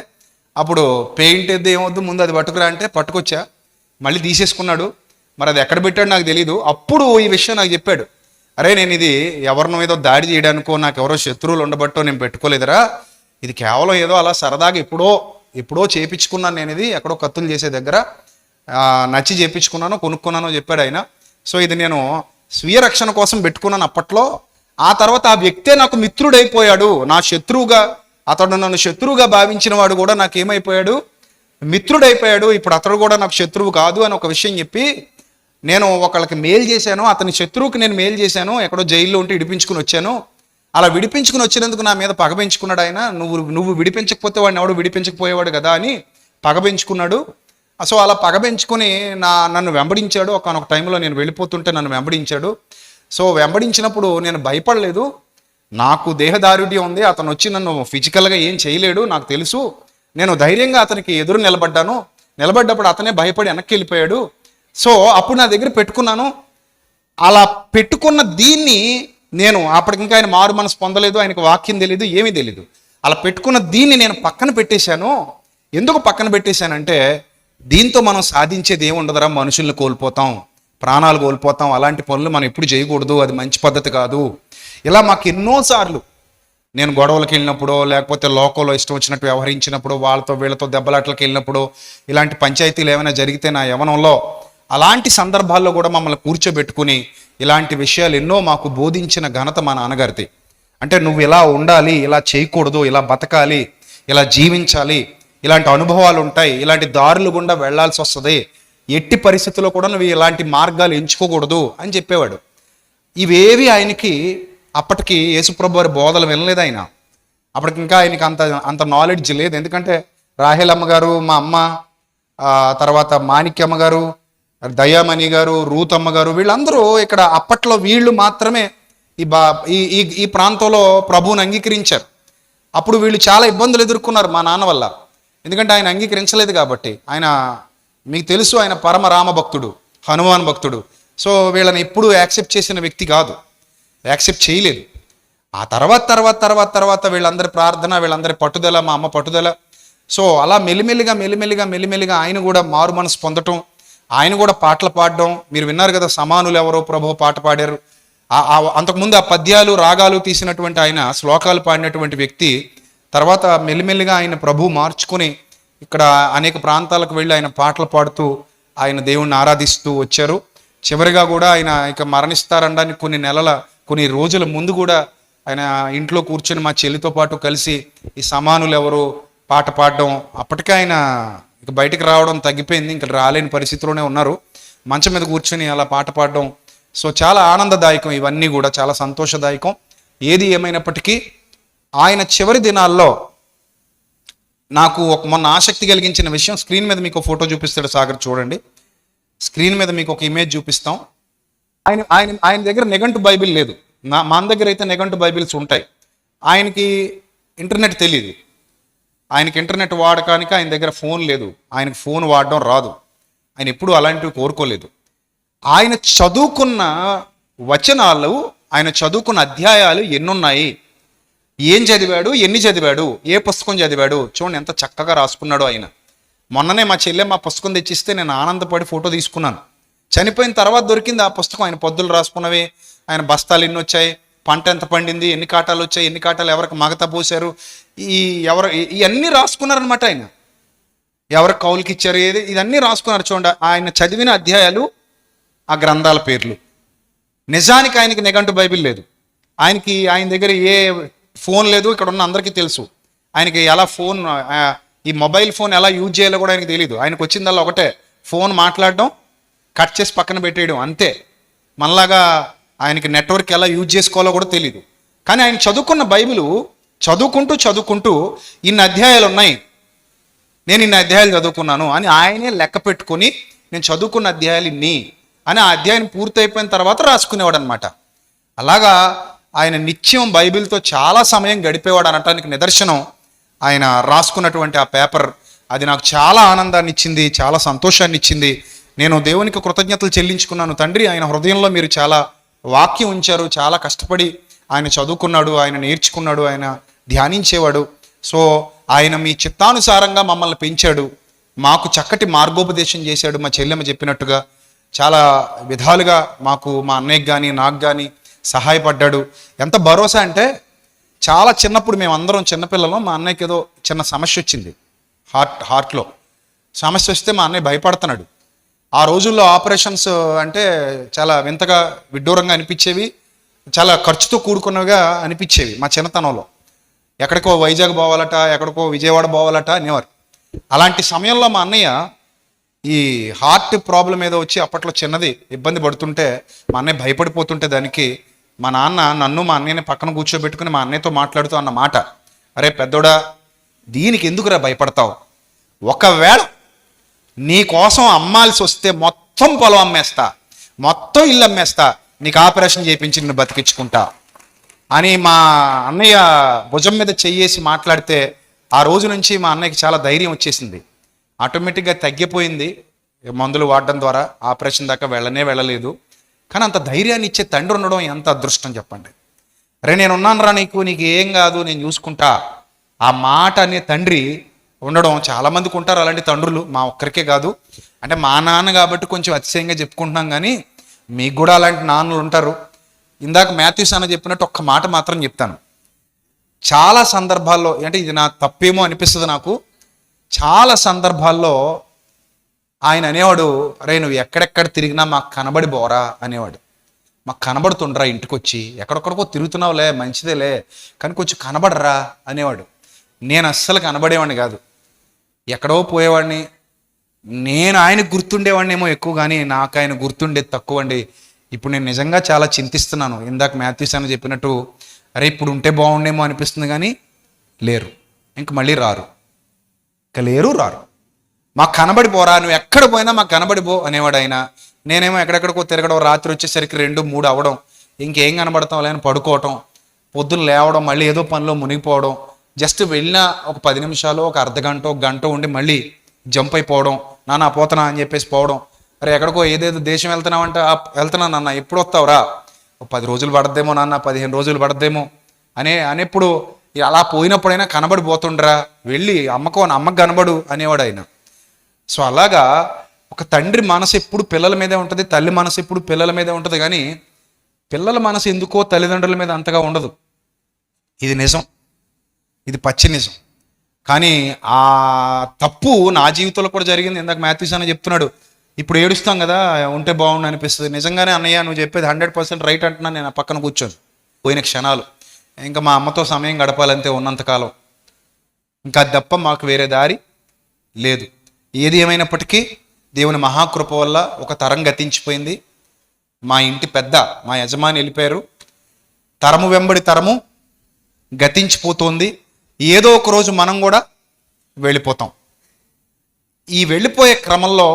అప్పుడు పెయింట్ వేద్దాం ఏమొద్దు, ముందు అది పట్టుకురా అంటే పట్టుకొచ్చా. మళ్ళీ తీసేసుకున్నాడు. మరి అది ఎక్కడ పెట్టాడు నాకు తెలియదు. అప్పుడు ఈ విషయం నాకు చెప్పాడు, అరే నేను ఇది ఎవరినో ఏదో దాడి చేయడానికో, నాకు ఎవరో శత్రువులు ఉండబట్టో నేను పెట్టుకోలేదురా, ఇది కేవలం ఏదో అలా సరదాగా ఎప్పుడో చేయించుకున్నాను నేను, ఇది ఎక్కడో కత్తులు చేసే దగ్గర నచ్చి చేయించుకున్నాను, కొనుక్కున్నానో చెప్పాడు ఆయన. సో ఇది నేను స్వీయ రక్షణ కోసం పెట్టుకున్నాను అప్పట్లో. ఆ తర్వాత ఆ వ్యక్తే నాకు మిత్రుడైపోయాడు, నా శత్రువుగా, అతడు నన్ను శత్రువుగా భావించిన వాడు కూడా నాకేమైపోయాడు, మిత్రుడైపోయాడు. ఇప్పుడు అతడు కూడా నాకు శత్రువు కాదు అని ఒక విషయం చెప్పి, నేను ఒకళ్ళకి మేలు చేశాను, అతని శత్రువుకి నేను మేలు చేశాను, ఎక్కడో జైల్లో ఉంటే విడిపించుకుని వచ్చాను. అలా విడిపించుకుని వచ్చినందుకు నా మీద పగ పెంచుకున్నాడు ఆయన. నువ్వు విడిపించకపోతే వాడిని ఎవడు విడిపించకపోయేవాడు కదా అని పగ పెంచుకున్నాడు. సో అలా పగ పెంచుకొని నన్ను వెంబడించాడు. ఒక టైంలో నేను వెళ్ళిపోతుంటే నన్ను వెంబడించాడు. సో వెంబడించినప్పుడు నేను భయపడలేదు. నాకు దేహదారుఢ్యం ఉంది, అతను వచ్చి నన్ను ఫిజికల్గా ఏం చేయలేడు నాకు తెలుసు. నేను ధైర్యంగా అతనికి ఎదురు నిలబడ్డప్పుడు అతనే భయపడి వెనక్కి వెళ్ళిపోయాడు. సో అప్పుడు నా దగ్గర పెట్టుకున్నాను. అలా పెట్టుకున్న దీన్ని నేను అప్పటికింకా ఆయన మారు మనసు పొందలేదు, ఆయనకు వాక్యం తెలియదు, ఏమీ తెలియదు. అలా పెట్టుకున్న దీన్ని నేను పక్కన పెట్టేశాను. ఎందుకు పక్కన పెట్టేశానంటే, దీంతో మనం సాధించేది ఏముండదురా, మనుషుల్ని కోల్పోతాం, ప్రాణాలు కోల్పోతాం, అలాంటి పనులు మనం ఎప్పుడు చేయకూడదు, అది మంచి పద్ధతి కాదు. ఇలా మాకు ఎన్నోసార్లు నేను గొడవలకు వెళ్ళినప్పుడు, లేకపోతే లోకంలో ఇష్టం వచ్చినట్టు వ్యవహరించినప్పుడు, వాళ్ళతో వీళ్ళతో దెబ్బలాట్లకు వెళ్ళినప్పుడు, ఇలాంటి పంచాయతీలు ఏమైనా జరిగితే నా యవనంలో, అలాంటి సందర్భాల్లో కూడా మమ్మల్ని కూర్చోబెట్టుకుని ఇలాంటి విషయాలు ఎన్నో మాకు బోధించిన ఘనత మా నాన్నగారిది. అంటే నువ్వు ఇలా ఉండాలి, ఇలా చేయకూడదు, ఇలా బతకాలి, ఇలా జీవించాలి, ఇలాంటి అనుభవాలు ఉంటాయి, ఇలాంటి దారులు గుండా వెళ్లాల్సి వస్తుంది, ఎట్టి పరిస్థితుల్లో కూడా నువ్వు ఇలాంటి మార్గాలు ఎంచుకోకూడదు అని చెప్పేవాడు. ఇవేవి ఆయనకి అప్పటికి యేసుప్రభు వారి బోధలు వినలేదు ఆయన. అప్పటికి ఇంకా ఆయనకి అంత నాలెడ్జ్ లేదు. ఎందుకంటే రాహేలమ్మ గారు, మా అమ్మ, తర్వాత మాణిక్యమ్మ గారు, దయామణి గారు, రూతమ్మ గారు, వీళ్ళందరూ ఇక్కడ అప్పట్లో వీళ్ళు మాత్రమే ఈ ప్రాంతంలో ప్రభువుని అంగీకరించారు. అప్పుడు వీళ్ళు చాలా ఇబ్బందులు ఎదుర్కొన్నారు మా నాన్న వల్ల. ఎందుకంటే ఆయన అంగీకరించలేదు కాబట్టి. ఆయన మీకు తెలుసు, ఆయన పరమ రామ భక్తుడు, హనుమాన్ భక్తుడు. సో వీళ్ళని ఎప్పుడూ యాక్సెప్ట్ చేసిన వ్యక్తి కాదు, యాక్సెప్ట్ చేయలేదు. ఆ తర్వాత వీళ్ళందరి ప్రార్థన, వీళ్ళందరి పట్టుదల, మా అమ్మ పట్టుదల. సో అలా మెల్లిమెల్లిగా ఆయన కూడా మారు మనసు పొందటం, ఆయన కూడా పాటలు పాడడం. మీరు విన్నారు కదా, సమానులు ఎవరో ప్రభు పాట పాడారు. అంతకుముందు ఆ పద్యాలు రాగాలు తీసినటువంటి ఆయన శ్లోకాలు పాడినటువంటి వ్యక్తి తర్వాత మెల్లిమెల్లిగా ఆయన ప్రభు మార్చుకొని ఇక్కడ అనేక ప్రాంతాలకు వెళ్ళి ఆయన పాటలు పాడుతూ ఆయన దేవుణ్ణి ఆరాధిస్తూ వచ్చారు. చివరిగా కూడా ఆయన ఇక మరణిస్తారనడానికి కొన్ని రోజుల ముందు కూడా ఆయన ఇంట్లో కూర్చొని మా చెల్లితో పాటు కలిసి ఈ సమానులు ఎవరు పాట పాడడం. అప్పటికే ఆయన ఇక బయటకు రావడం తగ్గిపోయింది, ఇంకా రాలేని పరిస్థితిలోనే ఉన్నారు. మంచం మీద కూర్చొని అలా పాట పాడడం. సో చాలా ఆనందదాయకం, ఇవన్నీ కూడా చాలా సంతోషదాయకం. ఏది ఏమైనప్పటికీ ఆయన చివరి దినాల్లో నాకు మొన్న ఆసక్తి కలిగించిన విషయం, స్క్రీన్ మీద మీకు ఫోటో చూపిస్తాడు సాగర్, చూడండి. స్క్రీన్ మీద మీకు ఒక ఇమేజ్ చూపిస్తాం. ఆయన దగ్గర నిఘంటు బైబిల్ లేదు. మన దగ్గర అయితే నిఘంటు బైబిల్స్ ఉంటాయి. ఆయనకి ఇంటర్నెట్ తెలియదు. ఆయనకి ఇంటర్నెట్ వాడకానికి ఆయన దగ్గర ఫోన్ లేదు. ఆయనకు ఫోన్ వాడడం రాదు. ఆయన ఎప్పుడూ అలాంటివి కోరుకోలేదు. ఆయన చదువుకున్న వచనాలు, ఆయన చదువుకున్న అధ్యాయాలు ఎన్నున్నాయి, ఏం చదివాడు, ఎన్ని చదివాడు, ఏ పుస్తకం చదివాడు, చూడండి ఎంత చక్కగా రాసుకున్నాడు ఆయన. మొన్ననే మా చెల్లె మా పుస్తకం తెచ్చిస్తే నేను ఆనందపడి ఫోటో తీసుకున్నాను. చనిపోయిన తర్వాత దొరికింది ఆ పుస్తకం. ఆయన పొద్దులు రాసుకున్నవి, ఆయన బస్తాలు ఎన్ని వచ్చాయి, పంట ఎంత పండింది, ఎన్ని కాటాలు వచ్చాయి, ఎన్ని కాటాలు ఎవరికి మగత పోసారు, ఇవన్నీ రాసుకున్నారనమాట. ఆయన ఎవరికి కౌలుకి ఇచ్చారు, ఇదన్నీ రాసుకున్నారు. చూడండి ఆయన చదివిన అధ్యాయాలు, ఆ గ్రంథాల పేర్లు. నిజానికి ఆయనకి నిఘంటు బైబిల్ లేదు. ఆయన దగ్గర ఏ ఫోన్ లేదు. ఇక్కడ ఉన్న అందరికీ తెలుసు ఆయనకి ఎలా ఫోన్, ఈ మొబైల్ ఫోన్ ఎలా యూజ్ చేయాలో కూడా ఆయనకు తెలియదు. ఆయనకు వచ్చిందల్లా ఒకటే, ఫోన్ మాట్లాడడం, కట్ చేసి పక్కన పెట్టేయడం, అంతే. మనలాగా ఆయనకి నెట్వర్క్ ఎలా యూజ్ చేసుకోవాలో కూడా తెలియదు. కానీ ఆయన చదువుకున్న బైబిలు చదువుకుంటూ ఇన్ని అధ్యాయాలు ఉన్నాయి, నేను ఇన్ని అధ్యాయాలు చదువుకున్నాను అని ఆయనే లెక్క పెట్టుకొని, నేను చదువుకున్న అధ్యాయాలు ఇన్ని అని ఆ అధ్యాయం పూర్తయిపోయిన తర్వాత రాసుకునేవాడు అనమాట. అలాగా ఆయన నిత్యం బైబిల్తో చాలా సమయం గడిపేవాడు అనటానికి నిదర్శనం ఆయన రాసుకున్నటువంటి ఆ పేపర్. అది నాకు చాలా ఆనందాన్ని ఇచ్చింది, చాలా సంతోషాన్ని ఇచ్చింది. నేను దేవునికి కృతజ్ఞతలు చెల్లించుకున్నాను. తండ్రి, ఆయన హృదయంలో మీరు చాలా వాక్యం ఉంచారు. చాలా కష్టపడి ఆయన చదువుకున్నాడు, ఆయన నేర్చుకున్నాడు, ఆయన ధ్యానించేవాడు. సో ఆయన మీ చిత్తానుసారంగా మమ్మల్ని పెంచాడు, మాకు చక్కటి మార్గోపదేశం చేశాడు. మా చెల్లెమ్మ చెప్పినట్టుగా చాలా విధాలుగా మాకు, మా అన్నయ్యకి కానీ నాకు కానీ సహాయపడ్డాడు. ఎంత భరోసా అంటే, చాలా చిన్నప్పుడు మేమందరం చిన్నపిల్లలం. మా అన్నయ్యకి ఏదో చిన్న సమస్య వచ్చింది, హార్ట్లో సమస్య వస్తే మా అన్నయ్య భయపడుతున్నాడు. ఆ రోజుల్లో ఆపరేషన్స్ అంటే చాలా వింతగా, విడ్డూరంగా అనిపించేవి, చాలా ఖర్చుతో కూడుకున్నవిగా అనిపించేవి మా చిన్నతనంలో. ఎక్కడికో వైజాగ్ పోవాలట, ఎక్కడికో విజయవాడ పోవాలట అనేవారు. అలాంటి సమయంలో మా అన్నయ్య ఈ హార్ట్ ప్రాబ్లం ఏదో వచ్చి అప్పట్లో చిన్నది ఇబ్బంది పడుతుంటే, మా అన్నయ్య భయపడిపోతుంటే దానికి మా నాన్న నన్ను మా అన్నయ్యని పక్కన కూర్చోబెట్టుకుని మా అన్నయ్యతో మాట్లాడుతూ అన్న మాట, అరే పెద్దోడా, దీనికి ఎందుకురా భయపడతావు? ఒకవేళ నీ కోసం అమ్మాల్సి వస్తే మొత్తం పొలం అమ్మేస్తా, మొత్తం ఇల్లు అమ్మేస్తా, నీకు ఆపరేషన్ చేయించి నిన్ను బతికించుకుంటా అని మా అన్నయ్య భుజం మీద చెయ్యేసి మాట్లాడితే, ఆ రోజు నుంచి మా అన్నయ్యకి చాలా ధైర్యం వచ్చేసింది. ఆటోమేటిక్గా తగ్గిపోయింది మందులు వాడడం ద్వారా. ఆపరేషన్ దాకా వెళ్ళలేదు. కానీ అంత ధైర్యాన్ని ఇచ్చే తండ్రి ఉండడం ఎంత అదృష్టం చెప్పండి. అరే నేను ఉన్నాను రా, నీకు ఏం కాదు, నేను చూసుకుంటా, ఆ మాట అనే తండ్రి ఉండడం చాలామందికి ఉంటారు అలాంటి తండ్రులు. మా ఒక్కరికే కాదు, అంటే మా నాన్న కాబట్టి కొంచెం అతిశయంగా చెప్పుకుంటున్నాం, కానీ మీకు కూడా అలాంటి నాన్నలు ఉంటారు. ఇందాక మాథ్యూస్ అన్న చెప్పినట్టు ఒక్క మాట మాత్రం చెప్తాను. చాలా సందర్భాల్లో, అంటే ఇది నా తప్పేమో అనిపిస్తుంది నాకు, చాలా సందర్భాల్లో ఆయన అనేవాడు, అరే నువ్వు ఎక్కడెక్కడ తిరిగినా మాకు కనబడి పోరా అనేవాడు. మాకు కనబడుతుండ్రా, ఇంటికి వచ్చి ఎక్కడెక్కడికో తిరుగుతున్నావులే, మంచిదేలే, కానీ కొంచెం కనబడరా అనేవాడు. నేను అస్సలు కనబడేవాడిని కాదు, ఎక్కడో పోయేవాడిని. నేను ఆయనకు గుర్తుండేవాడిని ఏమో ఎక్కువ, కానీ నాకు ఆయన గుర్తుండేది తక్కువ అండి. ఇప్పుడు నేను నిజంగా చాలా చింతిస్తున్నాను. ఇందాక మాథ్యూస్ అని చెప్పినట్టు, అరే ఇప్పుడు ఉంటే బాగుండేమో అనిపిస్తుంది, కానీ లేరు, ఇంక మళ్ళీ రారు, ఇక రారు. మాకు కనబడిపోరా, నువ్వు ఎక్కడ పోయినా మాకు కనబడిపో అనేవాడు ఆయన. నేనేమో ఎక్కడెక్కడికో తిరగడం, రాత్రి వచ్చేసరికి 2, 3 అవ్వడం, ఇంకేం కనబడతాం లేని పడుకోవటం, పొద్దున్న లేవడం, మళ్ళీ ఏదో పనిలో మునిగిపోవడం, జస్ట్ వెళ్ళిన ఒక 10 నిమిషాలు, ఒక అర్ధగంట, ఒక గంట ఉండి మళ్ళీ జంప్ అయిపోవడం, నాన్న పోతున్నా అని చెప్పేసి పోవడం. అరే ఎక్కడికో ఏదేదో దేశం వెళ్తున్నావంట, వెళ్తున్నా నాన్న, ఎప్పుడు వస్తావురా, ఒక 10 రోజులు పడద్దేమో నాన్న, 15 రోజులు పడద్దేమో అనేప్పుడు అలా పోయినప్పుడైనా కనబడిపోతుండ్రా, వెళ్ళి అమ్మకు కనబడు అనేవాడు ఆయన. సో అలాగా ఒక తండ్రి మనసు ఎప్పుడు పిల్లల మీదే ఉంటుంది, తల్లి మనసు ఎప్పుడు పిల్లల మీదే ఉంటుంది. కానీ పిల్లల మనసు ఎందుకో తల్లిదండ్రుల మీద అంతగా ఉండదు. ఇది నిజం, ఇది పచ్చి నిజం. కానీ ఆ తప్పు నా జీవితంలో కూడా జరిగింది. ఇందాక మాథ్యూస్ అన్న చెప్తున్నాడు, ఇప్పుడు ఏడుస్తాం కదా, ఉంటే బాగుండు అనిపిస్తుంది. నిజంగానే అన్నయ్య నువ్వు చెప్పేది 100% రైట్ అంటున్నాను. నేను ఆ పక్కన కూర్చొని పోయిన క్షణాలు ఇంకా మా అమ్మతో సమయం గడపాలంతే ఉన్నంతకాలం, ఇంకా అది తప్ప మాకు వేరే దారి లేదు. ఏది ఏమైనప్పటికీ దేవుని మహాకృప వల్ల ఒక తరం గతించిపోయింది. మా ఇంటి పెద్ద, మా యజమాని వెళ్ళిపోయారు. తరము వెంబడి తరము గతించిపోతుంది. ఏదో ఒక రోజు మనం కూడా వెళ్ళిపోతాం. ఈ వెళ్ళిపోయే క్రమంలో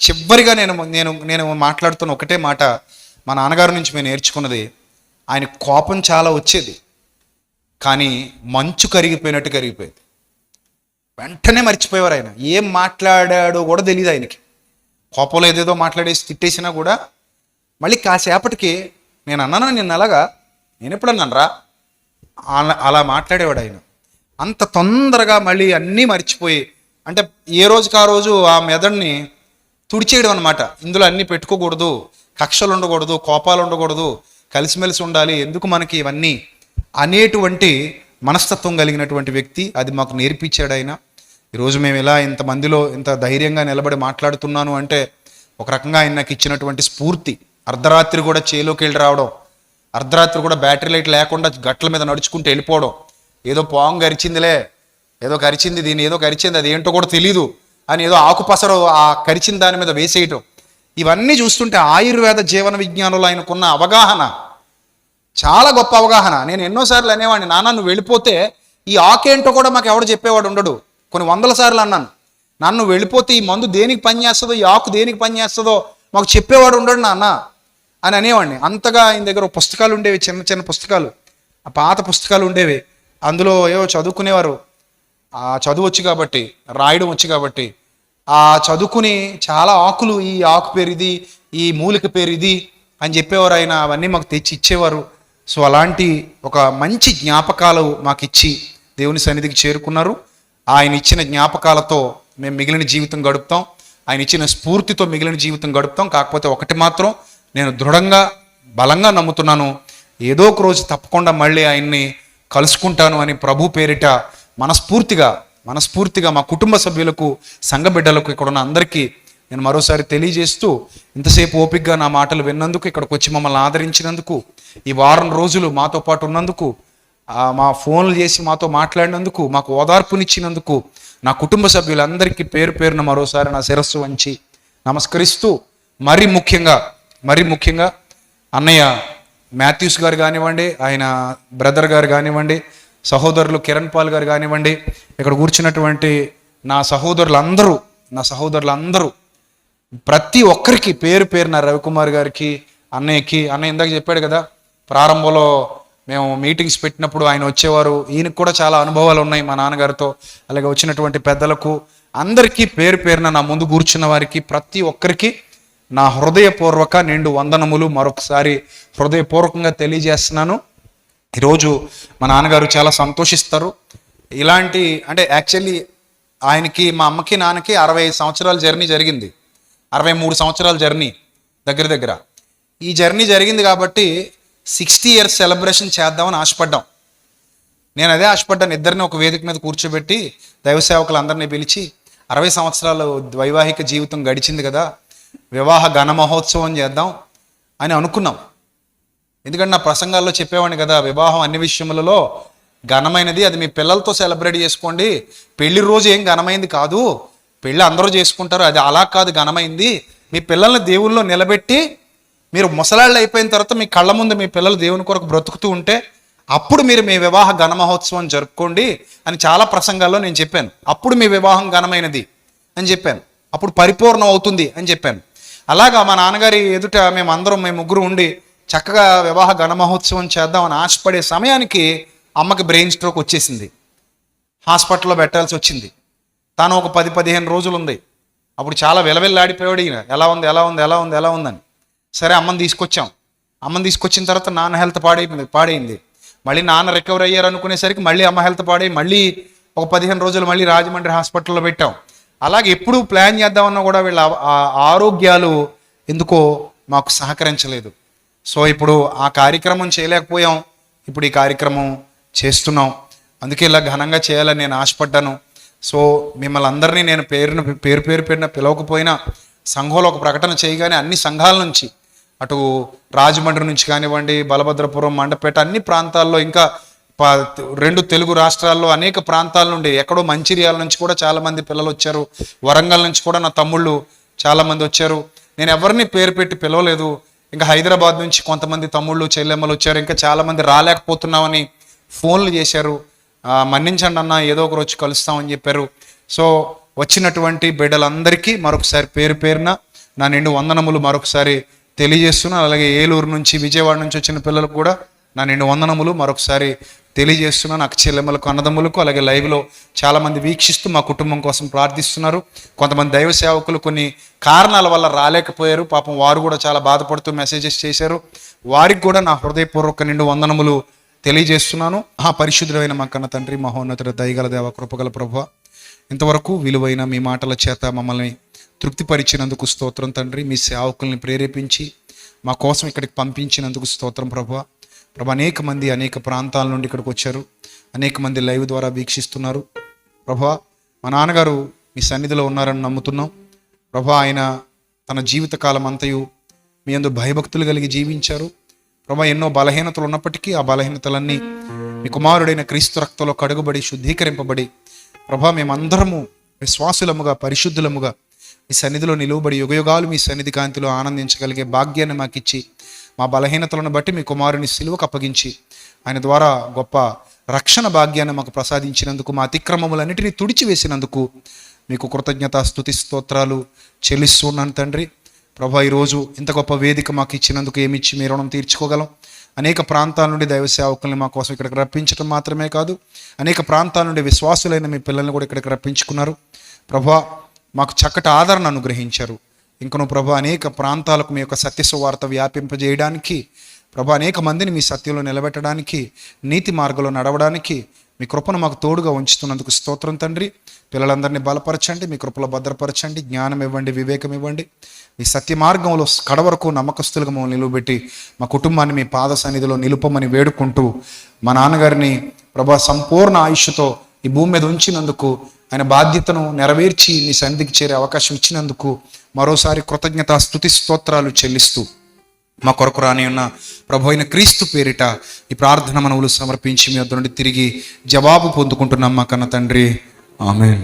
చివరిగా నేను మాట్లాడుతున్న ఒకటే మాట, మా నాన్నగారి నుంచి మేము నేర్చుకున్నది, ఆయన కోపం చాలా వచ్చేది, కానీ మంచు కరిగిపోయినట్టు కరిగిపోయేది. వెంటనే మర్చిపోయేవారు ఆయన. ఏం మాట్లాడాడో కూడా తెలియదు ఆయనకి. కోపంలో ఏదేదో మాట్లాడేసి తిట్టేసినా కూడా మళ్ళీ కాసేపటికి నేను అన్నాను, నిన్న అలాగా నేను ఎప్పుడు అన్నాను అలా మాట్లాడేవాడు ఆయన. అంత తొందరగా మళ్ళీ అన్నీ మర్చిపోయి, అంటే ఏ రోజుకి ఆ రోజు ఆ మెదడుని తుడిచేయడం అనమాట. ఇందులో అన్నీ పెట్టుకోకూడదు, కక్షలు ఉండకూడదు, కోపాలు ఉండకూడదు, కలిసిమెలిసి ఉండాలి, ఎందుకు మనకి ఇవన్నీ అనేటువంటి మనస్తత్వం కలిగినటువంటి వ్యక్తి. అది మాకు నేర్పించాడు ఆయన. ఈరోజు మేము ఇలా ఇంతమందిలో ఇంత ధైర్యంగా నిలబడి మాట్లాడుతున్నాను అంటే ఒక రకంగా ఆయన నాకు ఇచ్చినటువంటి స్ఫూర్తి. అర్ధరాత్రి కూడా చేలోకి వెళ్ళి రావడం, అర్ధరాత్రి కూడా బ్యాటరీ లైట్ లేకుండా గట్ల మీద నడుచుకుంటూ వెళ్ళిపోవడం, ఏదో పాము గరిచిందిలే, ఏదో కరిచింది, దీన్ని ఏదో కరిచింది, అది ఏంటో కూడా తెలీదు అని ఏదో ఆకుపసరు ఆ కరిచిన దాని మీద వేసేయటం, ఇవన్నీ చూస్తుంటే ఆయుర్వేద జీవన విజ్ఞానంలో ఆయనకున్న అవగాహన చాలా గొప్ప అవగాహన. నేను ఎన్నోసార్లు అనేవాడిని, నాన్న నువ్వు వెళ్ళిపోతే ఈ ఆకేంటో కూడా మాకు ఎవడు చెప్పేవాడు ఉండడు. కొన్ని 100 సార్లు అన్నాను, నన్ను వెళ్ళిపోతే ఈ మందు దేనికి పనిచేస్తుందో, ఈ ఆకు దేనికి పనిచేస్తుందో మాకు చెప్పేవాడు ఉండడు నాన్న అని అనేవాడిని. అంతగా ఆయన దగ్గర పుస్తకాలు ఉండేవి, చిన్న చిన్న పుస్తకాలు, ఆ పాత పుస్తకాలు ఉండేవి. అందులో ఏవో చదువుకునేవారు. ఆ చదువు వచ్చి కాబట్టి, రాయడం వచ్చి కాబట్టి ఆ చదువుకుని చాలా ఆకులు, ఈ ఆకు పేరు ఇది, ఈ మూలిక పేరు ఇది అని చెప్పేవారు ఆయన. అవన్నీ మాకు తెచ్చి ఇచ్చేవారు. సో అలాంటి ఒక మంచి జ్ఞాపకాలు మాకు ఇచ్చి దేవుని సన్నిధికి చేరుకున్నారు. ఆయన ఇచ్చిన జ్ఞాపకాలతో మేము మిగిలిన జీవితం గడుపుతాం, ఆయన ఇచ్చిన స్ఫూర్తితో మిగిలిన జీవితం గడుపుతాం. కాకపోతే ఒకటి మాత్రం నేను దృఢంగా బలంగా నమ్ముతున్నాను, ఏదో ఒక రోజు తప్పకుండా మళ్ళీ ఆయన్ని కలుసుకుంటాను అని ప్రభు పేరిట మనస్ఫూర్తిగా మా కుటుంబ సభ్యులకు, సంఘ బిడ్డలకు, ఇక్కడ ఉన్న అందరికీ నేను మరోసారి తెలియజేస్తూ, ఇంతసేపు ఓపికగా నా మాటలు విన్నందుకు, ఇక్కడికి వచ్చి మమ్మల్ని ఆదరించినందుకు, ఈ వారం రోజులు మాతో పాటు ఉన్నందుకు, మా ఫోన్లు చేసి మాతో మాట్లాడినందుకు, మాకు ఓదార్పునిచ్చినందుకు నా కుటుంబ సభ్యులందరికీ పేరు పేరున మరోసారి నా శిరస్సు వంచి నమస్కరిస్తూ, మరీ ముఖ్యంగా అన్నయ్య మాథ్యూస్ గారు కానివ్వండి, ఆయన బ్రదర్ గారు కానివ్వండి, సహోదరులు కిరణ్ పాల్ గారు కానివ్వండి, ఇక్కడ కూర్చున్నటువంటి నా సహోదరులందరూ ప్రతి ఒక్కరికి పేరు పేరున, రవికుమార్ గారికి, అన్నయ్యకి, అన్నయ్య ఇందాక చెప్పాడు కదా, ప్రారంభంలో మేము మీటింగ్స్ పెట్టినప్పుడు ఆయన వచ్చేవారు. ఈయనకు కూడా చాలా అనుభవాలు ఉన్నాయి మా నాన్నగారితో. అలాగే వచ్చినటువంటి పెద్దలకు అందరికీ పేరు పేరున, నా ముందు కూర్చున్న వారికి ప్రతి ఒక్కరికి నా హృదయపూర్వక నిండు వందనములు మరొకసారి హృదయపూర్వకంగా తెలియజేస్తున్నాను. ఈరోజు మా నాన్నగారు చాలా సంతోషిస్తారు. ఇలాంటి అంటే యాక్చువల్లీ ఆయనకి, మా అమ్మకి, నాన్నకి 60 సంవత్సరాల జర్నీ జరిగింది, 63 సంవత్సరాల జర్నీ దగ్గర. ఈ జర్నీ జరిగింది కాబట్టి 60 years సెలబ్రేషన్ చేద్దామని ఆశపడ్డాం. నేను అదే ఆశపడ్డాను. ఇద్దరిని ఒక వేదిక మీద కూర్చోబెట్టి దైవ సేవకులందరినీ పిలిచి 60 సంవత్సరాలు వైవాహిక జీవితం గడిచింది కదా, వివాహ ఘన మహోత్సవం చేద్దాం అని అనుకున్నాం. ఎందుకంటే నా ప్రసంగాల్లో చెప్పేవాడిని కదా, వివాహం అన్ని విషయములలో ఘనమైనది, అది మీ పిల్లలతో సెలబ్రేట్ చేసుకోండి. పెళ్లి రోజు ఏం ఘనమైంది కాదు, పెళ్ళి అందరూ చేసుకుంటారు, అది అలా కాదు ఘనమైంది. మీ పిల్లల్ని దేవుల్లో నిలబెట్టి మీరు ముసలాళ్ళు అయిపోయిన తర్వాత మీ కళ్ళ ముందు మీ పిల్లలు దేవుని కొరకు బ్రతుకుతూ ఉంటే అప్పుడు మీరు మీ వివాహ ఘన మహోత్సవం జరుపుకోండి అని చాలా ప్రసంగాల్లో నేను చెప్పాను. అప్పుడు మీ వివాహం ఘనమైనది అని చెప్పాను. అప్పుడు పరిపూర్ణం అవుతుంది అని చెప్పాను. అలాగా మా నాన్నగారి ఎదుట మేము ముగ్గురు ఉండి చక్కగా వివాహ ఘన మహోత్సవం చేద్దామని ఆశపడే సమయానికి అమ్మకి బ్రెయిన్ స్ట్రోక్ వచ్చేసింది. హాస్పిటల్లో పెట్టాల్సి వచ్చింది. తాను ఒక 10-15 రోజులు ఉంది. అప్పుడు చాలా విలవిల్లాడిపోయాడు ఈయన, ఎలా ఉందని. సరే అమ్మని తీసుకొచ్చాం. అమ్మని తీసుకొచ్చిన తర్వాత నాన్న హెల్త్ పాడైంది. మళ్ళీ నాన్న రికవర్ అయ్యారు అనుకునేసరికి మళ్ళీ అమ్మ హెల్త్ మళ్ళీ ఒక 15 రోజులు మళ్ళీ రాజమండ్రి హాస్పిటల్లో పెట్టాం. అలాగే ఎప్పుడు ప్లాన్ చేద్దామన్నా కూడా వీళ్ళ ఆరోగ్యాలు ఎందుకో మాకు సహకరించలేదు. సో ఇప్పుడు ఆ కార్యక్రమం చేయలేకపోయాం. ఇప్పుడు ఈ కార్యక్రమం చేస్తున్నాం. అందుకే ఇలా ఘనంగా చేయాలని నేను ఆశపడ్డాను. సో మిమ్మల్ని అందరినీ నేను పేరున పిలవకపోయినా సంఘంలో ఒక ప్రకటన చేయగానే అన్ని సంఘాల నుంచి, అటు రాజమండ్రి నుంచి కానివ్వండి, బలభద్రపురం, మండపేట, అన్ని ప్రాంతాల్లో, ఇంకా 2 తెలుగు రాష్ట్రాల్లో అనేక ప్రాంతాల నుండి, ఎక్కడో మంచిర్యాల నుంచి కూడా చాలామంది పిల్లలు వచ్చారు. వరంగల్ నుంచి కూడా నా తమ్ముళ్ళు చాలామంది వచ్చారు. నేను ఎవరిని పేరు పెట్టి పిలవలేదు. ఇంకా హైదరాబాద్ నుంచి కొంతమంది తమ్ముళ్ళు చెల్లెమ్మలు వచ్చారు. ఇంకా చాలామంది రాలేకపోతున్నామని ఫోన్లు చేశారు. మన్నించండి అన్న, ఏదో ఒకరు వచ్చి కలుస్తామని చెప్పారు. సో వచ్చినటువంటి బిడ్డలందరికీ మరొకసారి పేరున నా నిండు వందనములు మరొకసారి తెలియజేస్తున్నాను. అలాగే ఏలూరు నుంచి, విజయవాడ నుంచి వచ్చిన పిల్లలకు కూడా నా నిండు వందనములు మరొకసారి తెలియజేస్తున్నాను. నాకు చెల్లెమ్మలకు, అన్నదమ్ములకు, అలాగే లైవ్లో చాలామంది వీక్షిస్తూ మా కుటుంబం కోసం ప్రార్థిస్తున్నారు. కొంతమంది దైవ సేవకులు కొన్ని కారణాల వల్ల రాలేకపోయారు. పాపం వారు కూడా చాలా బాధపడుతూ మెసేజెస్ చేశారు. వారికి కూడా నా హృదయపూర్వక నిండు వందనములు తెలియజేస్తున్నాను. ఆ పరిశుద్ధమైన మా కన్న తండ్రి, మహోన్నతుడ, దయగల దేవ, కృపగల ప్రభువా, ఇంతవరకు విలువైన మీ మాటల చేత మమ్మల్ని తృప్తిపరిచినందుకు స్తోత్రం తండ్రి. మీ సేవకుల్ని ప్రేరేపించి మా కోసం ఇక్కడికి పంపించినందుకు స్తోత్రం ప్రభువా. అనేక మంది అనేక ప్రాంతాల నుండి ఇక్కడికి వచ్చారు. అనేక మంది లైవ్ ద్వారా వీక్షిస్తున్నారు ప్రభువా. మా నాన్నగారు మీ సన్నిధిలో ఉన్నారని నమ్ముతున్నాం ప్రభువా. ఆయన తన జీవితకాలం అంతయు మీ యందు భయభక్తులు కలిగి జీవించారు ప్రభువా. ఎన్నో బలహీనతలు ఉన్నప్పటికీ ఆ బలహీనతలన్నీ మీ కుమారుడైన క్రీస్తు రక్తంలో కడుగుబడి శుద్ధీకరింపబడి ప్రభువా, మేమందరము విశ్వాసులముగా, పరిశుద్ధులముగా మీ సన్నిధిలో నిలువబడి యుగయుగాలు మీ సన్నిధి కాంతిలో ఆనందించగలిగే భాగ్యాన్ని మాకు ఇచ్చి, మా బలహీనతలను బట్టి మీ కుమారుని సిలువకు అప్పగించి ఆయన ద్వారా గొప్ప రక్షణ భాగ్యాన్ని మాకు ప్రసాదించినందుకు, మా అతిక్రమములన్నిటినీ తుడిచివేసినందుకు మీకు కృతజ్ఞత, స్తుతి, స్తోత్రాలు చెల్లిస్తున్నాను తండ్రి. ప్రభా, ఈరోజు ఇంత గొప్ప వేదిక మాకు ఇచ్చినందుకు ఏమిచ్చి మీ రుణం తీర్చుకోగలం. అనేక ప్రాంతాల నుండి దైవ సేవకుల్ని మా కోసం ఇక్కడికి రప్పించడం మాత్రమే కాదు, అనేక ప్రాంతాల నుండి విశ్వాసులైన మీ పిల్లల్ని కూడా ఇక్కడికి రప్పించుకున్నారు ప్రభా. మాకు చక్కటి ఆదరణ అనుగ్రహించారు. ఇంకను ప్రభా, అనేక ప్రాంతాలకు మీ యొక్క సత్య సువార్త వ్యాపింపజేయడానికి ప్రభా, అనేక మందిని మీ సత్యంలో నిలబెట్టడానికి, నీతి మార్గంలో నడవడానికి మీ కృపను మాకు తోడుగా ఉంచుతున్నందుకు స్తోత్రం తండ్రి. పిల్లలందరినీ బలపరచండి, మీ కృపలో భద్రపరచండి, జ్ఞానం ఇవ్వండి, వివేకం ఇవ్వండి. మీ సత్య మార్గంలో కడవరకు నమ్మకస్తులుగా మమ్మల్ని నిలువబెట్టి మా కుటుంబాన్ని మీ పాద సన్నిధిలో నిలుపమని వేడుకుంటూ, మా నాన్నగారిని ప్రభా సంపూర్ణ ఆయుష్తో ఈ భూమి మీద ఉంచినందుకు, ఆయన బాధ్యతను నెరవేర్చి మీ సన్నిధికి చేరే అవకాశం ఇచ్చినందుకు మరోసారి కృతజ్ఞత, స్తుతి, స్తోత్రాలు చెల్లిస్తూ మా కొరకు రాని ఉన్న ప్రభు అయిన క్రీస్తు పేరిట ఈ ప్రార్థన మనవులు సమర్పించి మీ వద్ద నుండి తిరిగి జవాబు పొందుకుంటున్నాం మా కన్న తండ్రి. ఆమేన్.